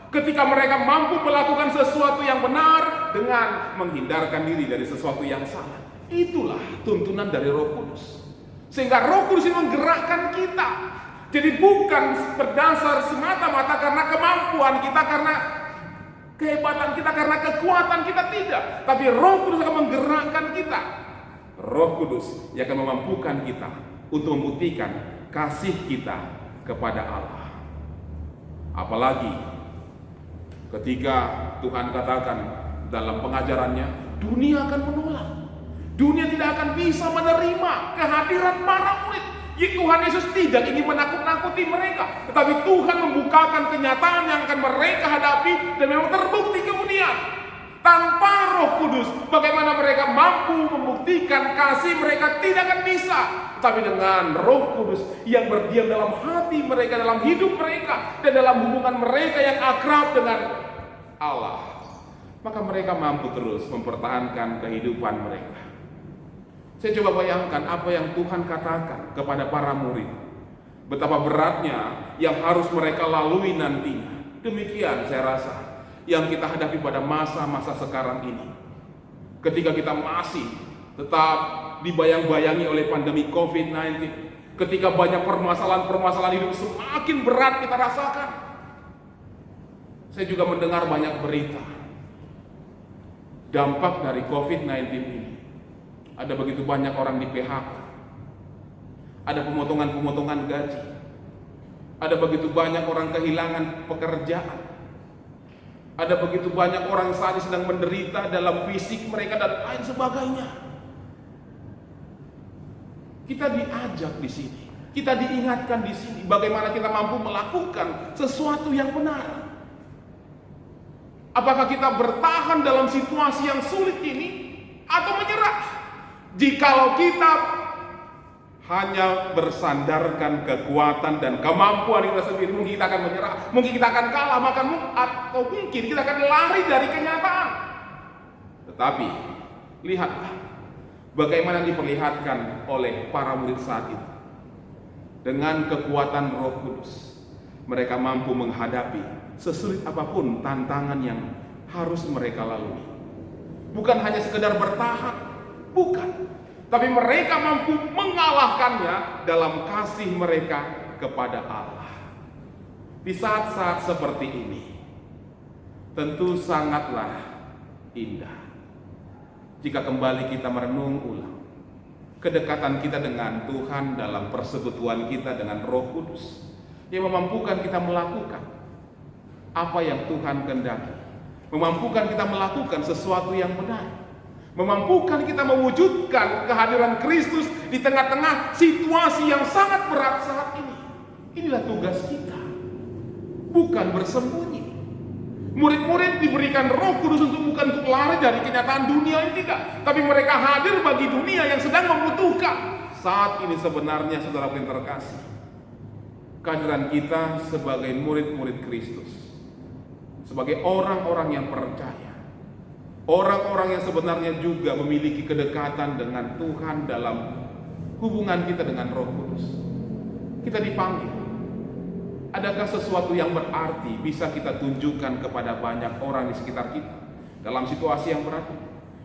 ketika mereka mampu melakukan sesuatu yang benar dengan menghindarkan diri dari sesuatu yang salah, itulah tuntunan dari Roh Kudus. Sehingga Roh Kudus ini menggerakkan kita. Jadi bukan berdasar semata-mata karena kemampuan kita, karena kehebatan kita, karena kekuatan kita, tidak. Tapi Roh Kudus akan menggerakkan kita. Roh Kudus yang akan memampukan kita untuk membuktikan kasih kita kepada Allah. Apalagi ketika Tuhan katakan dalam pengajarannya, dunia akan menolak. Dunia tidak akan bisa menerima kehadiran para murid. Tuhan Yesus tidak ingin menakut-nakuti mereka, tetapi Tuhan membukakan kenyataan yang akan mereka hadapi, dan memang terbukti kemudian. Tanpa Roh Kudus, bagaimana mereka mampu membuktikan kasih mereka? Tidak akan bisa. Tapi dengan Roh Kudus yang berdiam dalam hati mereka, dalam hidup mereka, dan dalam hubungan mereka yang akrab dengan Allah, maka mereka mampu terus mempertahankan kehidupan mereka. Saya coba bayangkan apa yang Tuhan katakan kepada para murid, betapa beratnya yang harus mereka lalui nantinya. Demikian saya rasa yang kita hadapi pada masa-masa sekarang ini, ketika kita masih tetap dibayang-bayangi oleh pandemi COVID-19, ketika banyak permasalahan-permasalahan hidup semakin berat kita rasakan. Saya juga mendengar banyak berita dampak dari COVID-19 ini. Ada begitu banyak orang di PHK, ada pemotongan-pemotongan gaji, ada begitu banyak orang kehilangan pekerjaan, ada begitu banyak orang saat ini sedang menderita dalam fisik mereka dan lain sebagainya. Kita diajak di sini, kita diingatkan di sini bagaimana kita mampu melakukan sesuatu yang benar. Apakah kita bertahan dalam situasi yang sulit ini atau menyerah? Jikalau kita hanya bersandarkan kekuatan dan kemampuan kita sendiri, mungkin kita akan menyerah, mungkin kita akan kalah, atau mungkin kita akan lari dari kenyataan. Tetapi lihatlah bagaimana diperlihatkan oleh para murid saat itu. Dengan kekuatan Roh Kudus, mereka mampu menghadapi sesulit apapun tantangan yang harus mereka lalui. bukan hanya sekedar bertahan, bukan, tapi mereka mampu mengalahkannya dalam kasih mereka kepada Allah. Di saat-saat seperti ini tentu sangatlah indah jika kembali kita merenung ulang kedekatan kita dengan Tuhan dalam persekutuan kita dengan Roh Kudus yang memampukan kita melakukan apa yang Tuhan kehendaki, memampukan kita melakukan sesuatu yang benar, memampukan kita mewujudkan kehadiran Kristus di tengah-tengah situasi yang sangat berat saat ini. Inilah tugas kita, bukan bersembunyi. Murid-murid diberikan Roh Kudus bukan untuk lari dari kenyataan dunia ini, tidak, tapi mereka hadir bagi dunia yang sedang membutuhkan. Saat ini sebenarnya, saudara yang terkasih, kehadiran kita sebagai murid-murid Kristus, sebagai orang-orang yang percaya, orang-orang yang sebenarnya juga memiliki kedekatan dengan Tuhan dalam hubungan kita dengan Roh Kudus, kita dipanggil. Adakah sesuatu yang berarti bisa kita tunjukkan kepada banyak orang di sekitar kita dalam situasi yang berat?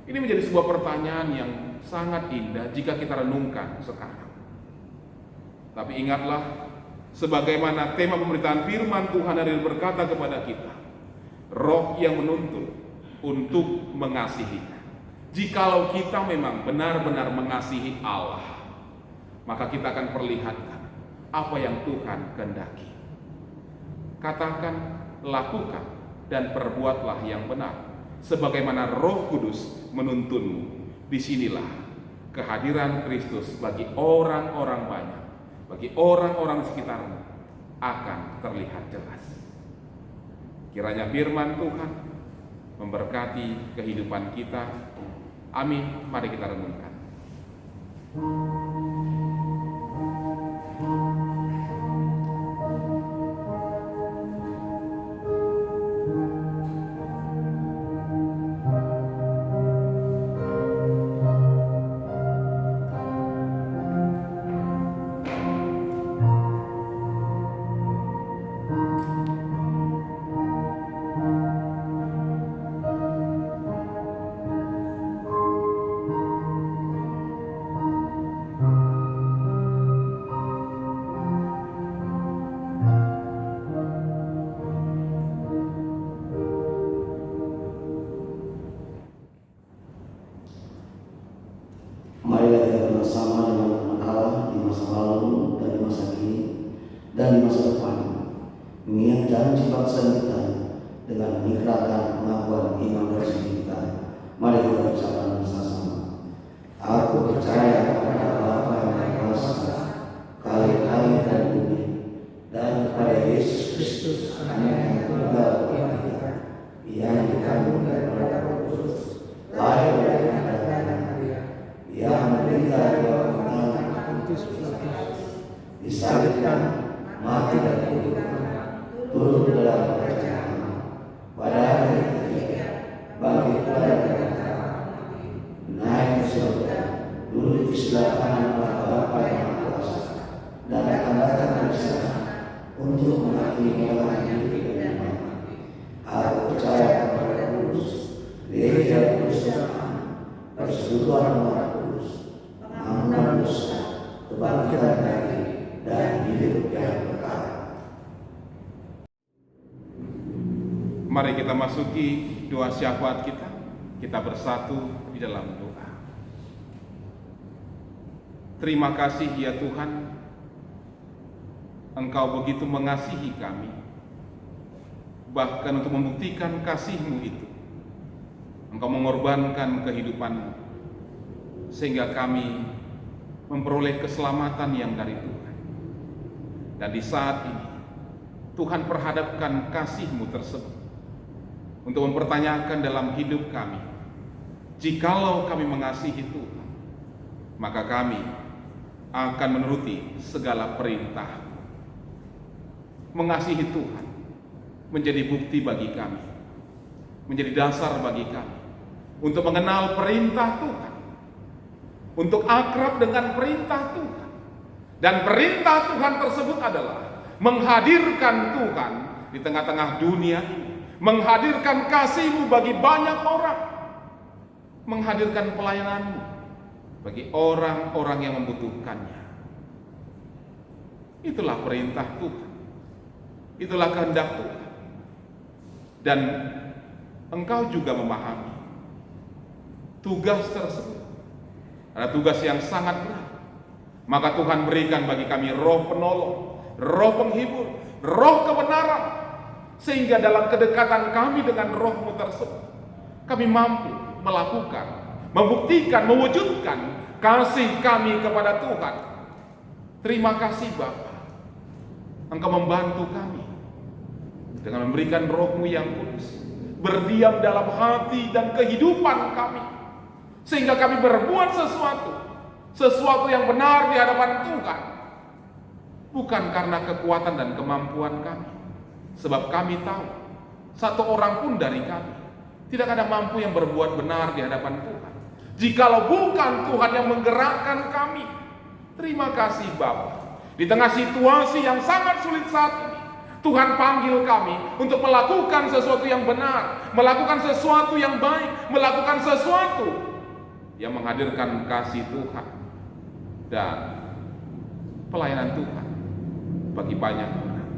Ini menjadi sebuah pertanyaan yang sangat indah jika kita renungkan sekarang. Tapi ingatlah, sebagaimana tema pemberitaan firman Tuhan hari ini berkata kepada kita, Roh yang menuntun untuk mengasihinya. Jikalau kita memang benar-benar mengasihi Allah, maka kita akan perlihatkan apa yang Tuhan kehendaki. Katakan, lakukan, dan perbuatlah yang benar, sebagaimana Roh Kudus menuntunmu. Disinilah kehadiran Kristus bagi orang-orang banyak, bagi orang-orang sekitarmu akan terlihat jelas. Kiranya firman Tuhan memberkati kehidupan kita. Amin. Mari kita renungkan. Marilah kita bersama dengan Allah di masa lalu dan di masa kini dan di masa depan, mengingat janji bangsa kita dengan mengikrarkan pengakuan iman resmi kita. Mari kita ucapkan bersama-sama. Aku percaya kepada Bapa yang Maha Kuasa, Khalik langit dan bumi, dan kepada Yesus Kristus, Anak yang tunggal Bapa kita, yang dikandung daripada Roh Kudus, lahir dari Maria, yang menderita di bawah pengalaman Pontius Pilatus, disalibkan, mati dan dikuburkan, turun dalam kerajaan Allah, pada hari ketiga bangkit dari antara mati, naik ke surga, duduk di sebelah kanan Allah Bapa yang Maha Kuasa, dan akan datang dari sana untuk menghakimi orang hidup dan mati. Aku percaya kepada Kudus, gereja Kristen, persekutuan umat kudus, pengampunan dosa, kebangkitan dari dan hidup yang kekal. Mari kita masuki doa syafaat kita. Kita bersatu di dalam doa. Terima kasih ya Tuhan, Engkau begitu mengasihi kami, bahkan untuk membuktikan kasih-Mu itu Engkau mengorbankan kehidupan-Mu sehingga kami memperoleh keselamatan yang dari Tuhan. Dan di saat ini Tuhan perhadapkan kasih-Mu tersebut untuk mempertanyakan dalam hidup kami, jikalau kami mengasihi Tuhan, maka kami akan menuruti segala perintah. Mengasihi Tuhan menjadi bukti bagi kami, menjadi dasar bagi kami untuk mengenal perintah Tuhan, untuk akrab dengan perintah Tuhan. Dan perintah Tuhan tersebut adalah menghadirkan Tuhan di tengah-tengah dunia ini, menghadirkan kasih-Mu bagi banyak orang. menghadirkan pelayanan-Mu bagi orang-orang yang membutuhkannya. Itulah perintah Tuhan. Itulah kehendak Tuhan. Dan Engkau juga memahami tugas tersebut adalah tugas yang sangat berat. Maka Tuhan berikan bagi kami roh penolong, roh penghibur, roh kebenaran, sehingga dalam kedekatan kami dengan roh-Mu tersebut, kami mampu melakukan, membuktikan, mewujudkan kasih kami kepada Tuhan. Terima kasih Bapa, Engkau membantu kami dengan memberikan roh-Mu yang kudus berdiam dalam hati dan kehidupan kami, sehingga kami berbuat sesuatu yang benar di hadapan Tuhan, bukan karena kekuatan dan kemampuan kami, sebab kami tahu satu orang pun dari kami tidak ada mampu yang berbuat benar di hadapan Tuhan, jikalau bukan Tuhan yang menggerakkan kami. Terima kasih Bapa, di tengah situasi yang sangat sulit saat ini, Tuhan panggil kami untuk melakukan sesuatu yang benar, melakukan sesuatu yang baik, melakukan sesuatu yang menghadirkan kasih Tuhan dan pelayanan Tuhan bagi banyak orang.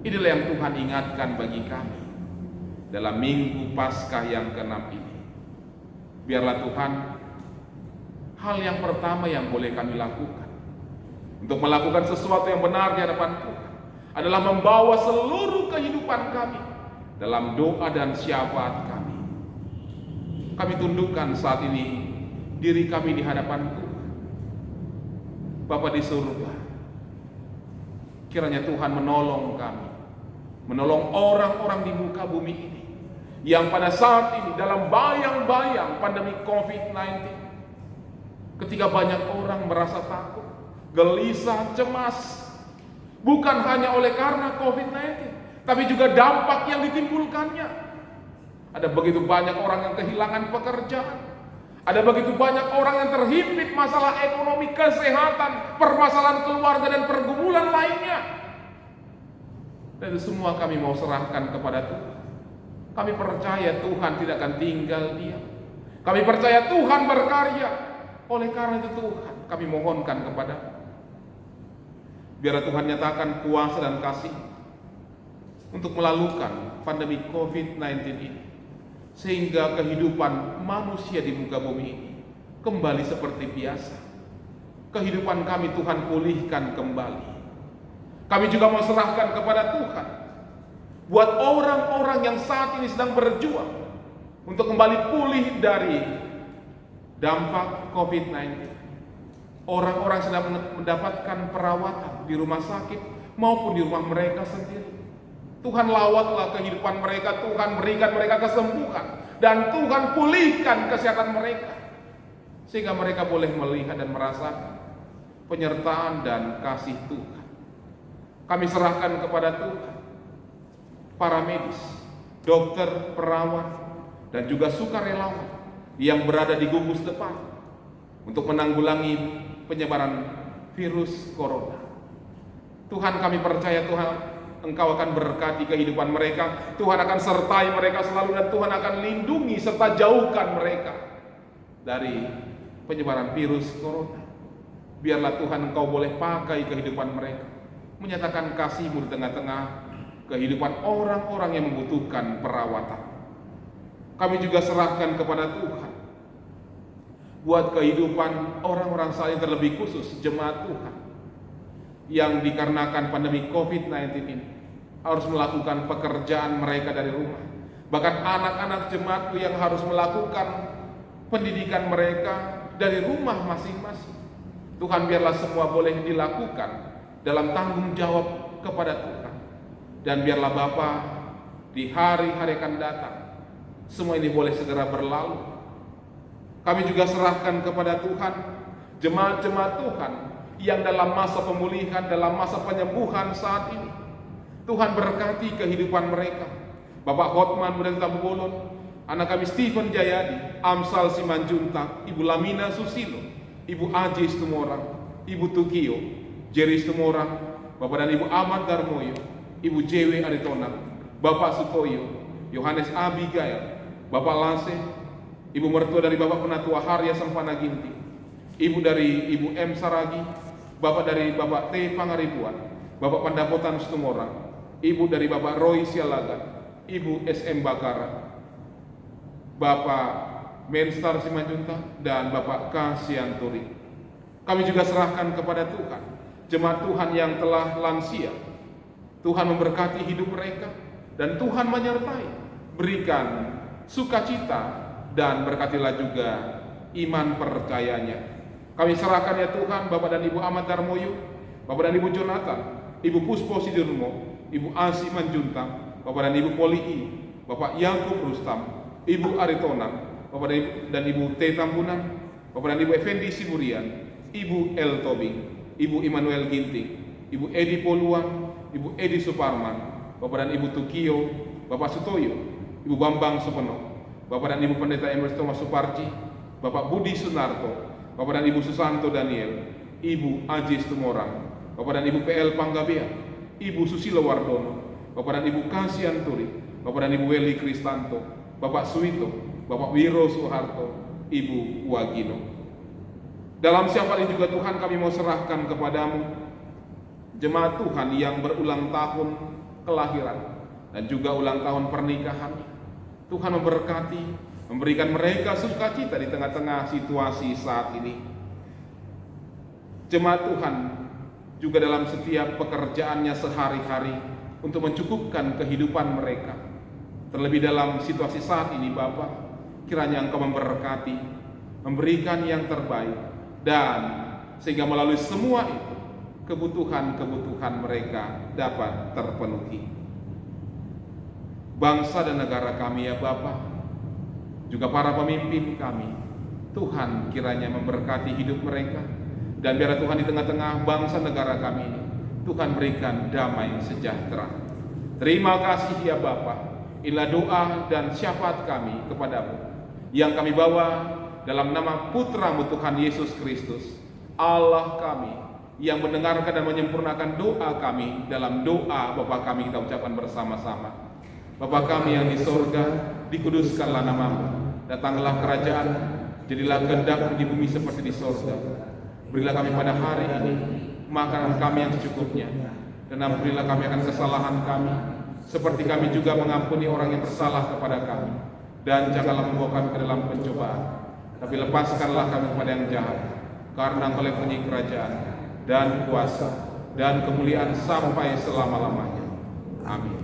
Inilah yang Tuhan ingatkan bagi kami dalam Minggu Paskah yang ke-6 ini. Biarlah Tuhan, hal yang pertama yang boleh kami lakukan untuk melakukan sesuatu yang benar di hadapan Tuhan adalah membawa seluruh kehidupan kami dalam doa dan syafaat kami. Kami tundukkan saat ini diri kami di hadapan Tuhan. Bapa di surga, kiranya Tuhan menolong kami, menolong orang-orang di muka bumi ini yang pada saat ini dalam bayang-bayang pandemi COVID-19, ketika banyak orang merasa takut, gelisah, cemas, bukan hanya oleh karena COVID-19, tapi juga dampak yang ditimbulkannya. Ada begitu banyak orang yang kehilangan pekerjaan. Ada begitu banyak orang yang terhimpit masalah ekonomi, kesehatan, permasalahan keluarga, dan pergumulan lainnya. Dan itu semua kami mau serahkan kepada Tuhan. Kami percaya Tuhan tidak akan tinggal diam. Kami percaya Tuhan berkarya. Oleh karena itu Tuhan, kami mohonkan kepada biar Tuhan nyatakan kuasa dan kasih untuk melalukan pandemi COVID-19 ini, sehingga kehidupan manusia di muka bumi ini kembali seperti biasa. Kehidupan kami Tuhan pulihkan kembali. Kami juga mau serahkan kepada Tuhan buat orang-orang yang saat ini sedang berjuang untuk kembali pulih dari dampak COVID-19. Orang-orang sedang mendapatkan perawatan di rumah sakit maupun di rumah mereka sendiri. Tuhan lawatlah kehidupan mereka, Tuhan berikan mereka kesembuhan, dan Tuhan pulihkan kesehatan mereka, sehingga mereka boleh melihat dan merasakan penyertaan dan kasih Tuhan. Kami serahkan kepada Tuhan para medis, dokter, perawat, dan juga sukarelawan yang berada di gugus depan untuk menanggulangi penyebaran virus corona. Tuhan, kami percaya Tuhan, Engkau akan berkati kehidupan mereka. Tuhan akan sertai mereka selalu, dan Tuhan akan lindungi serta jauhkan mereka dari penyebaran virus corona. Biarlah Tuhan Engkau boleh pakai kehidupan mereka, menyatakan kasih-Mu di tengah-tengah kehidupan orang-orang yang membutuhkan perawatan. Kami juga serahkan kepada Tuhan buat kehidupan orang-orang saya, terlebih khusus jemaat Tuhan yang dikarenakan pandemi COVID-19 ini harus melakukan pekerjaan mereka dari rumah. Bahkan anak-anak jemaatku yang harus melakukan pendidikan mereka dari rumah masing-masing. Tuhan, biarlah semua boleh dilakukan dalam tanggung jawab kepada Tuhan. Dan biarlah Bapa, di hari-hari akan datang semua ini boleh segera berlalu. Kami juga serahkan kepada Tuhan jemaat-jemaat Tuhan yang dalam masa pemulihan, dalam masa penyembuhan saat ini. Tuhan berkati kehidupan mereka. Bapak Hotman Muda Tabubolon, anak kami Stephen Jayadi, Amsal Simanjuntak, Ibu Lamina Susilo, Ibu Aji Stumorang, Ibu Tukio, Jerry Stumorang, Bapak dan Ibu Ahmad Darmoyo, Ibu Jewe Aritona, Bapak Sutoyo, Yohanes Abigail, Bapak Lase, ibu mertua dari Bapak Penatua Harya Sempana Ginting, ibu dari Ibu M. Saragi, bapak dari Bapak T. Pangaribuan, Bapak Pandapotan Situmorang, ibu dari Bapak Roy Sialagan, Ibu S.M. Bakara, Bapak Menstar Simanjunta, dan Bapak K. Sianturi. Kami juga serahkan kepada Tuhan jemaat Tuhan yang telah lansia. Tuhan memberkati hidup mereka dan Tuhan menyertai, berikan sukacita dan berkatilah juga iman percayanya. Kami serahkan ya Tuhan Bapak dan Ibu Ahmad Darmoyo, Bapak dan Ibu Jonathan, Ibu Puspo Sidirmo, Ibu Asi Manjuntang, Bapak dan Ibu Polii, Bapak Yakub Rustam, Ibu Aritonang, Bapak dan Ibu T. Tambunan, Bapak dan Ibu Effendi Siburian, Ibu L. Tobing, Ibu Immanuel Ginting, Ibu Edi Poluan, Ibu Edi Suparman, Bapak dan Ibu Tukio, Bapak Sutoyo, Ibu Bambang Supeno, Bapak dan Ibu Pendeta Emers Thomas Suparji, Bapak Budi Sunarto, Bapak dan Ibu Susanto Daniel, Ibu Ajis Tumorang, Bapak dan Ibu PL Panggabea, Ibu Susilo Wardono, Bapak dan Ibu Kasian Turi, Bapak dan Ibu Weli Kristanto, Bapak Suito, Bapak Wiro Soeharto, Ibu Wagino. Dalam syafaat ini juga Tuhan kami mau serahkan kepadamu jemaat Tuhan yang berulang tahun kelahiran dan juga ulang tahun pernikahan. Tuhan memberkati, memberikan mereka sukacita di tengah-tengah situasi saat ini. Jemaat Tuhan juga dalam setiap pekerjaannya sehari-hari untuk mencukupkan kehidupan mereka. Terlebih dalam situasi saat ini Bapa, kiranya Engkau memberkati, memberikan yang terbaik, dan sehingga melalui semua itu kebutuhan-kebutuhan mereka dapat terpenuhi. Bangsa dan negara kami ya Bapa, juga para pemimpin kami, Tuhan kiranya memberkati hidup mereka, dan biar Tuhan di tengah-tengah bangsa negara kami ini, Tuhan berikan damai sejahtera. Terima kasih ya Bapa, inilah doa dan syafaat kami kepadamu, yang kami bawa dalam nama Putra-Mu Tuhan Yesus Kristus, Allah kami, yang mendengarkan dan menyempurnakan doa kami dalam doa Bapa kami kita ucapkan bersama-sama. Bapa kami yang di sorga, dikuduskanlah namamu, datanglah kerajaan, jadilah kehendak-Mu di bumi seperti di sorga. Berilah kami pada hari ini makanan kami yang secukupnya, dan ampunilah kami akan kesalahan kami, seperti kami juga mengampuni orang yang bersalah kepada kami. Dan janganlah membawa kami ke dalam pencobaan, tapi lepaskanlah kami kepada yang jahat, karena Engkau yang punya kerajaan dan kuasa dan kemuliaan sampai selama-lamanya. Amin.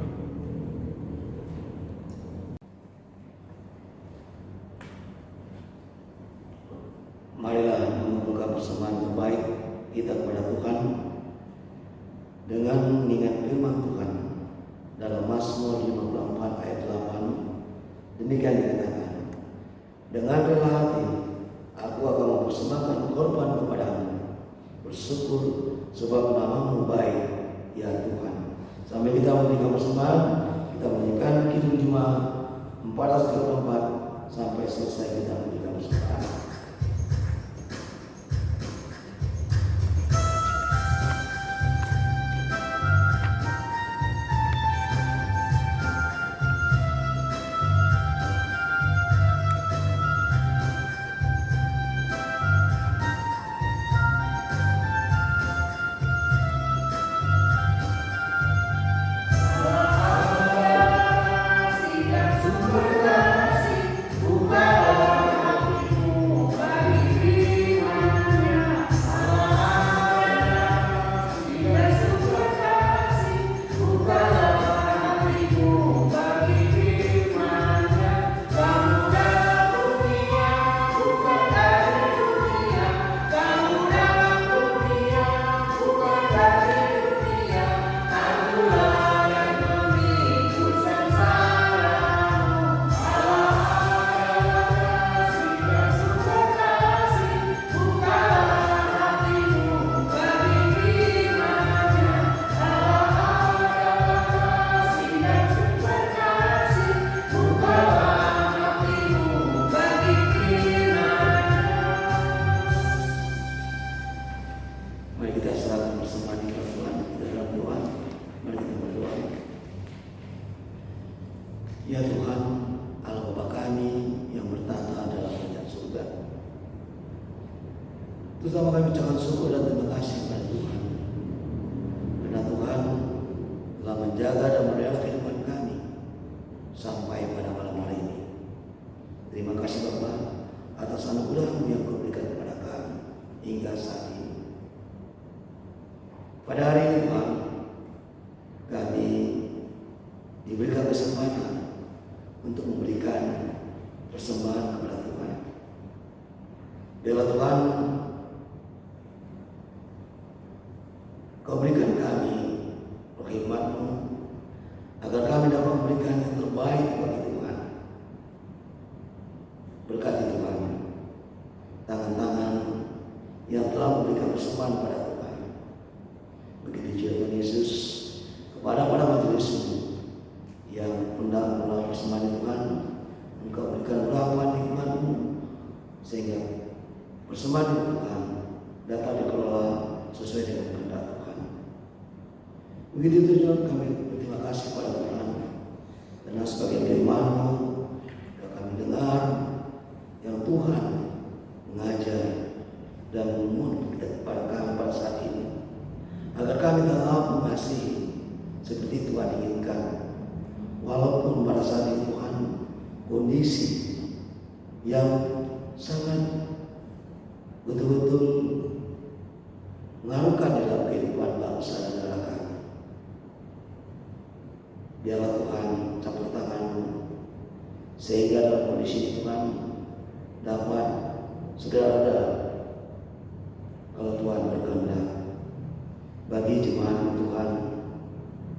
Marilah mengumpulkan persembahan terbaik kita kepada Tuhan dengan mengingat firman Tuhan dalam Mazmur 54 ayat 8. Demikian dikatakan, dengan rela hati aku akan mempersembahkan korban kepadamu, bersyukur sebab namamu baik ya Tuhan. Sambil kita memberikan persembahan, kita menyanyikan Kidung Jemaat 434 sampai selesai kita memberikan persembahan. Ya Tuhan, Allah Bapa kami yang bertata dalam Pertama kami ucapkan syukur dan terima kasih kepada Tuhan, karena Tuhan telah menjaga dan memelihara kehidupan kami sampai pada malam hari ini. Terima kasih Bapa atas anugerah-Mu yang Kau berikan kepada kami hingga saat ini. Pada hari ini Tuhan, kami diberikan kesempatan untuk memberikan persembahan kepada Tuhan. Biarlah Tuhan, Kau berikan kami hikmat-Mu agar kami dapat memberikan yang terbaik bagi Tuhan. Berkati Tuhan tangan-tangan yang telah memberikan persembahan pada Tuhan. Begitu juga Tuhan Yesus kepada para majelis-Mu yang hendak menolak persembahan Tuhan, Engkau berikan urapan hikmat-Mu sehingga persembahan Tuhan dapat dikelola sesuai dengan kehendak Tuhan. Begitu juga kami berterima kasih kepada Tuhan karena sebagai firman-Mu sudah kami dengar yang Tuhan mengajar dan memohon kepada kami pada saat ini agar kami tetap mengasihi seperti Tuhan inginkan, walaupun pada saat ini Tuhan kondisi yang sangat betul-betul mengaruhkan dalam kehidupan bangsa dan negara kami. Biarlah Tuhan campur tangan-Mu sehingga dalam kondisi ini Tuhan dapat segera ada kalau Tuhan berkehendak bagi jemaat Tuhan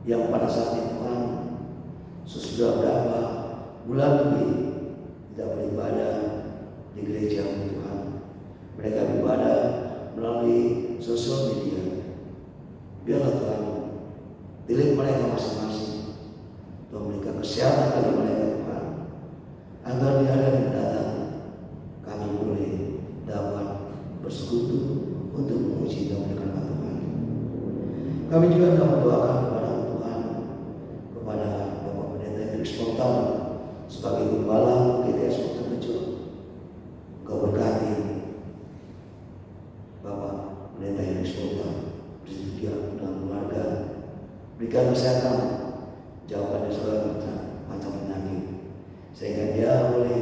yang pada saat itu Tuhan sesudah berapa bulan lebih tidak beribadah di gereja Tuhan. Mereka beribadah melalui sosial media. Biarlah Tuhan pilih mereka masing-masing dan memberikan kesehatan bagi mereka Tuhan, agar di hari yang datang kami boleh dapat bersekutu untuk memuji dan memuliakan Tuhan. Kami juga dapat mendoakan kepada Tuhan, kepada Bapak Pendeta Hendrik Spontan sebagai gembala GKI Spontan Tejo. Engkau berkati Bapak Pendeta Hendrik Spontan, bersedia dan keluarga, berikan kesehatan, jauhkan dari segala macam penyakit, sehingga dia boleh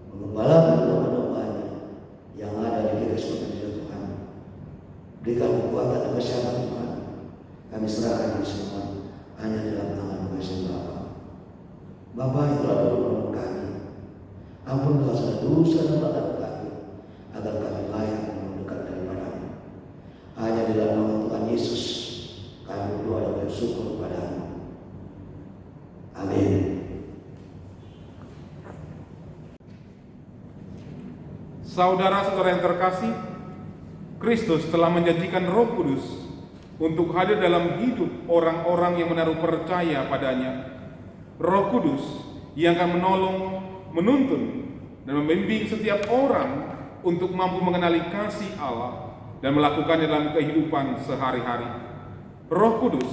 mengembalakan domba-dombanya yang ada di GKI Spontan Tejo Tuhan. Berikan kekuatan dan kesehatan Tuhan. Kami serahkan ini semua hanya dalam tangan kasih Bapa. Bapa, itulah doa kami. Ampunlah segala dosa dan pelanggaran kami, agar kami layak mendekat daripada-Mu. Hanya di dalam nama Tuhan Yesus kami berdoa dan bersyukur kepada-Mu. Amin. Saudara-saudara yang terkasih, Kristus telah menjanjikan Roh Kudus untuk hadir dalam hidup orang-orang yang menaruh percaya padanya. Roh Kudus yang akan menolong, menuntun, dan membimbing setiap orang untuk mampu mengenali kasih Allah dan melakukannya dalam kehidupan sehari-hari. Roh Kudus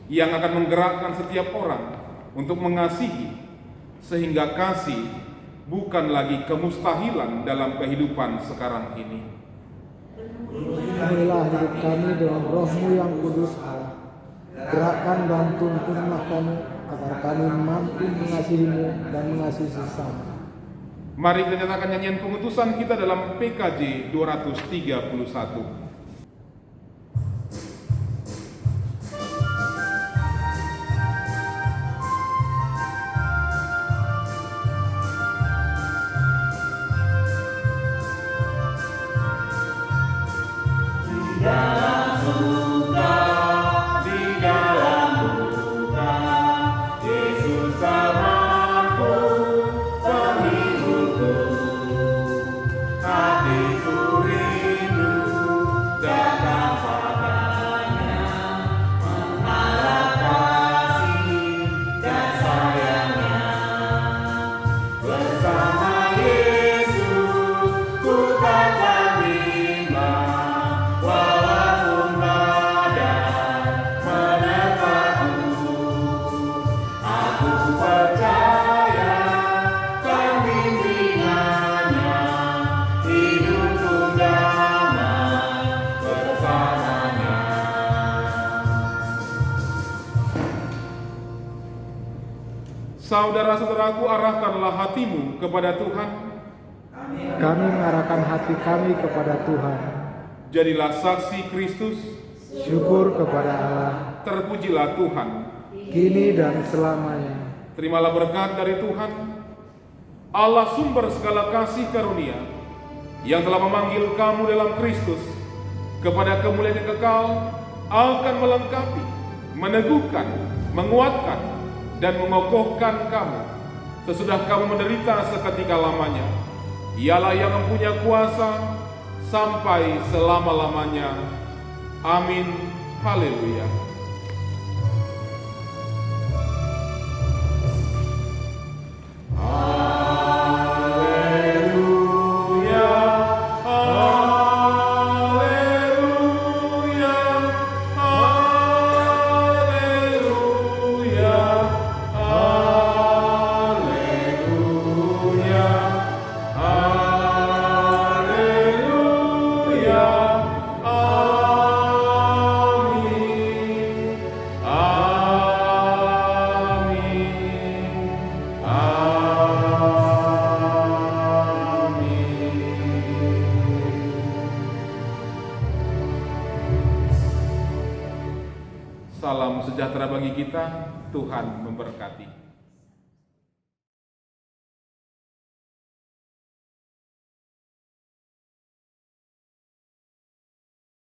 yang akan menggerakkan setiap orang untuk mengasihi, sehingga kasih bukan lagi kemustahilan dalam kehidupan sekarang ini. Penuhilah hidup kami dengan Roh-Mu yang kudus Allah. Gerakkan dan tuntunlah kami agar kami mampu mengasihi-Mu dan mengasihi sesama. Mari kita nyatakan nyanyian pengutusan kita dalam PKJ 231. Hatiku rindu Saudara-saudaraku, arahkanlah hatimu kepada Tuhan. Kami mengarahkan hati kami kepada Tuhan. Jadilah saksi Kristus. Syukur kepada Allah, Terpujilah Tuhan. kini dan selamanya. Terimalah berkat dari Tuhan, Allah sumber segala kasih karunia, yang telah memanggil kamu dalam Kristus kepada kemuliaan yang kekal, akan melengkapi, meneguhkan, menguatkan, dan mengokohkan kamu sesudah kamu menderita seketika lamanya. Ialah yang mempunyai kuasa sampai selama-lamanya. Amin. Haleluya. Haleluya. Haleluya. Haleluya. Haleluya. Haleluya. Amin. Amin. Salam sejahtera bagi kita, Tuhan memberkati.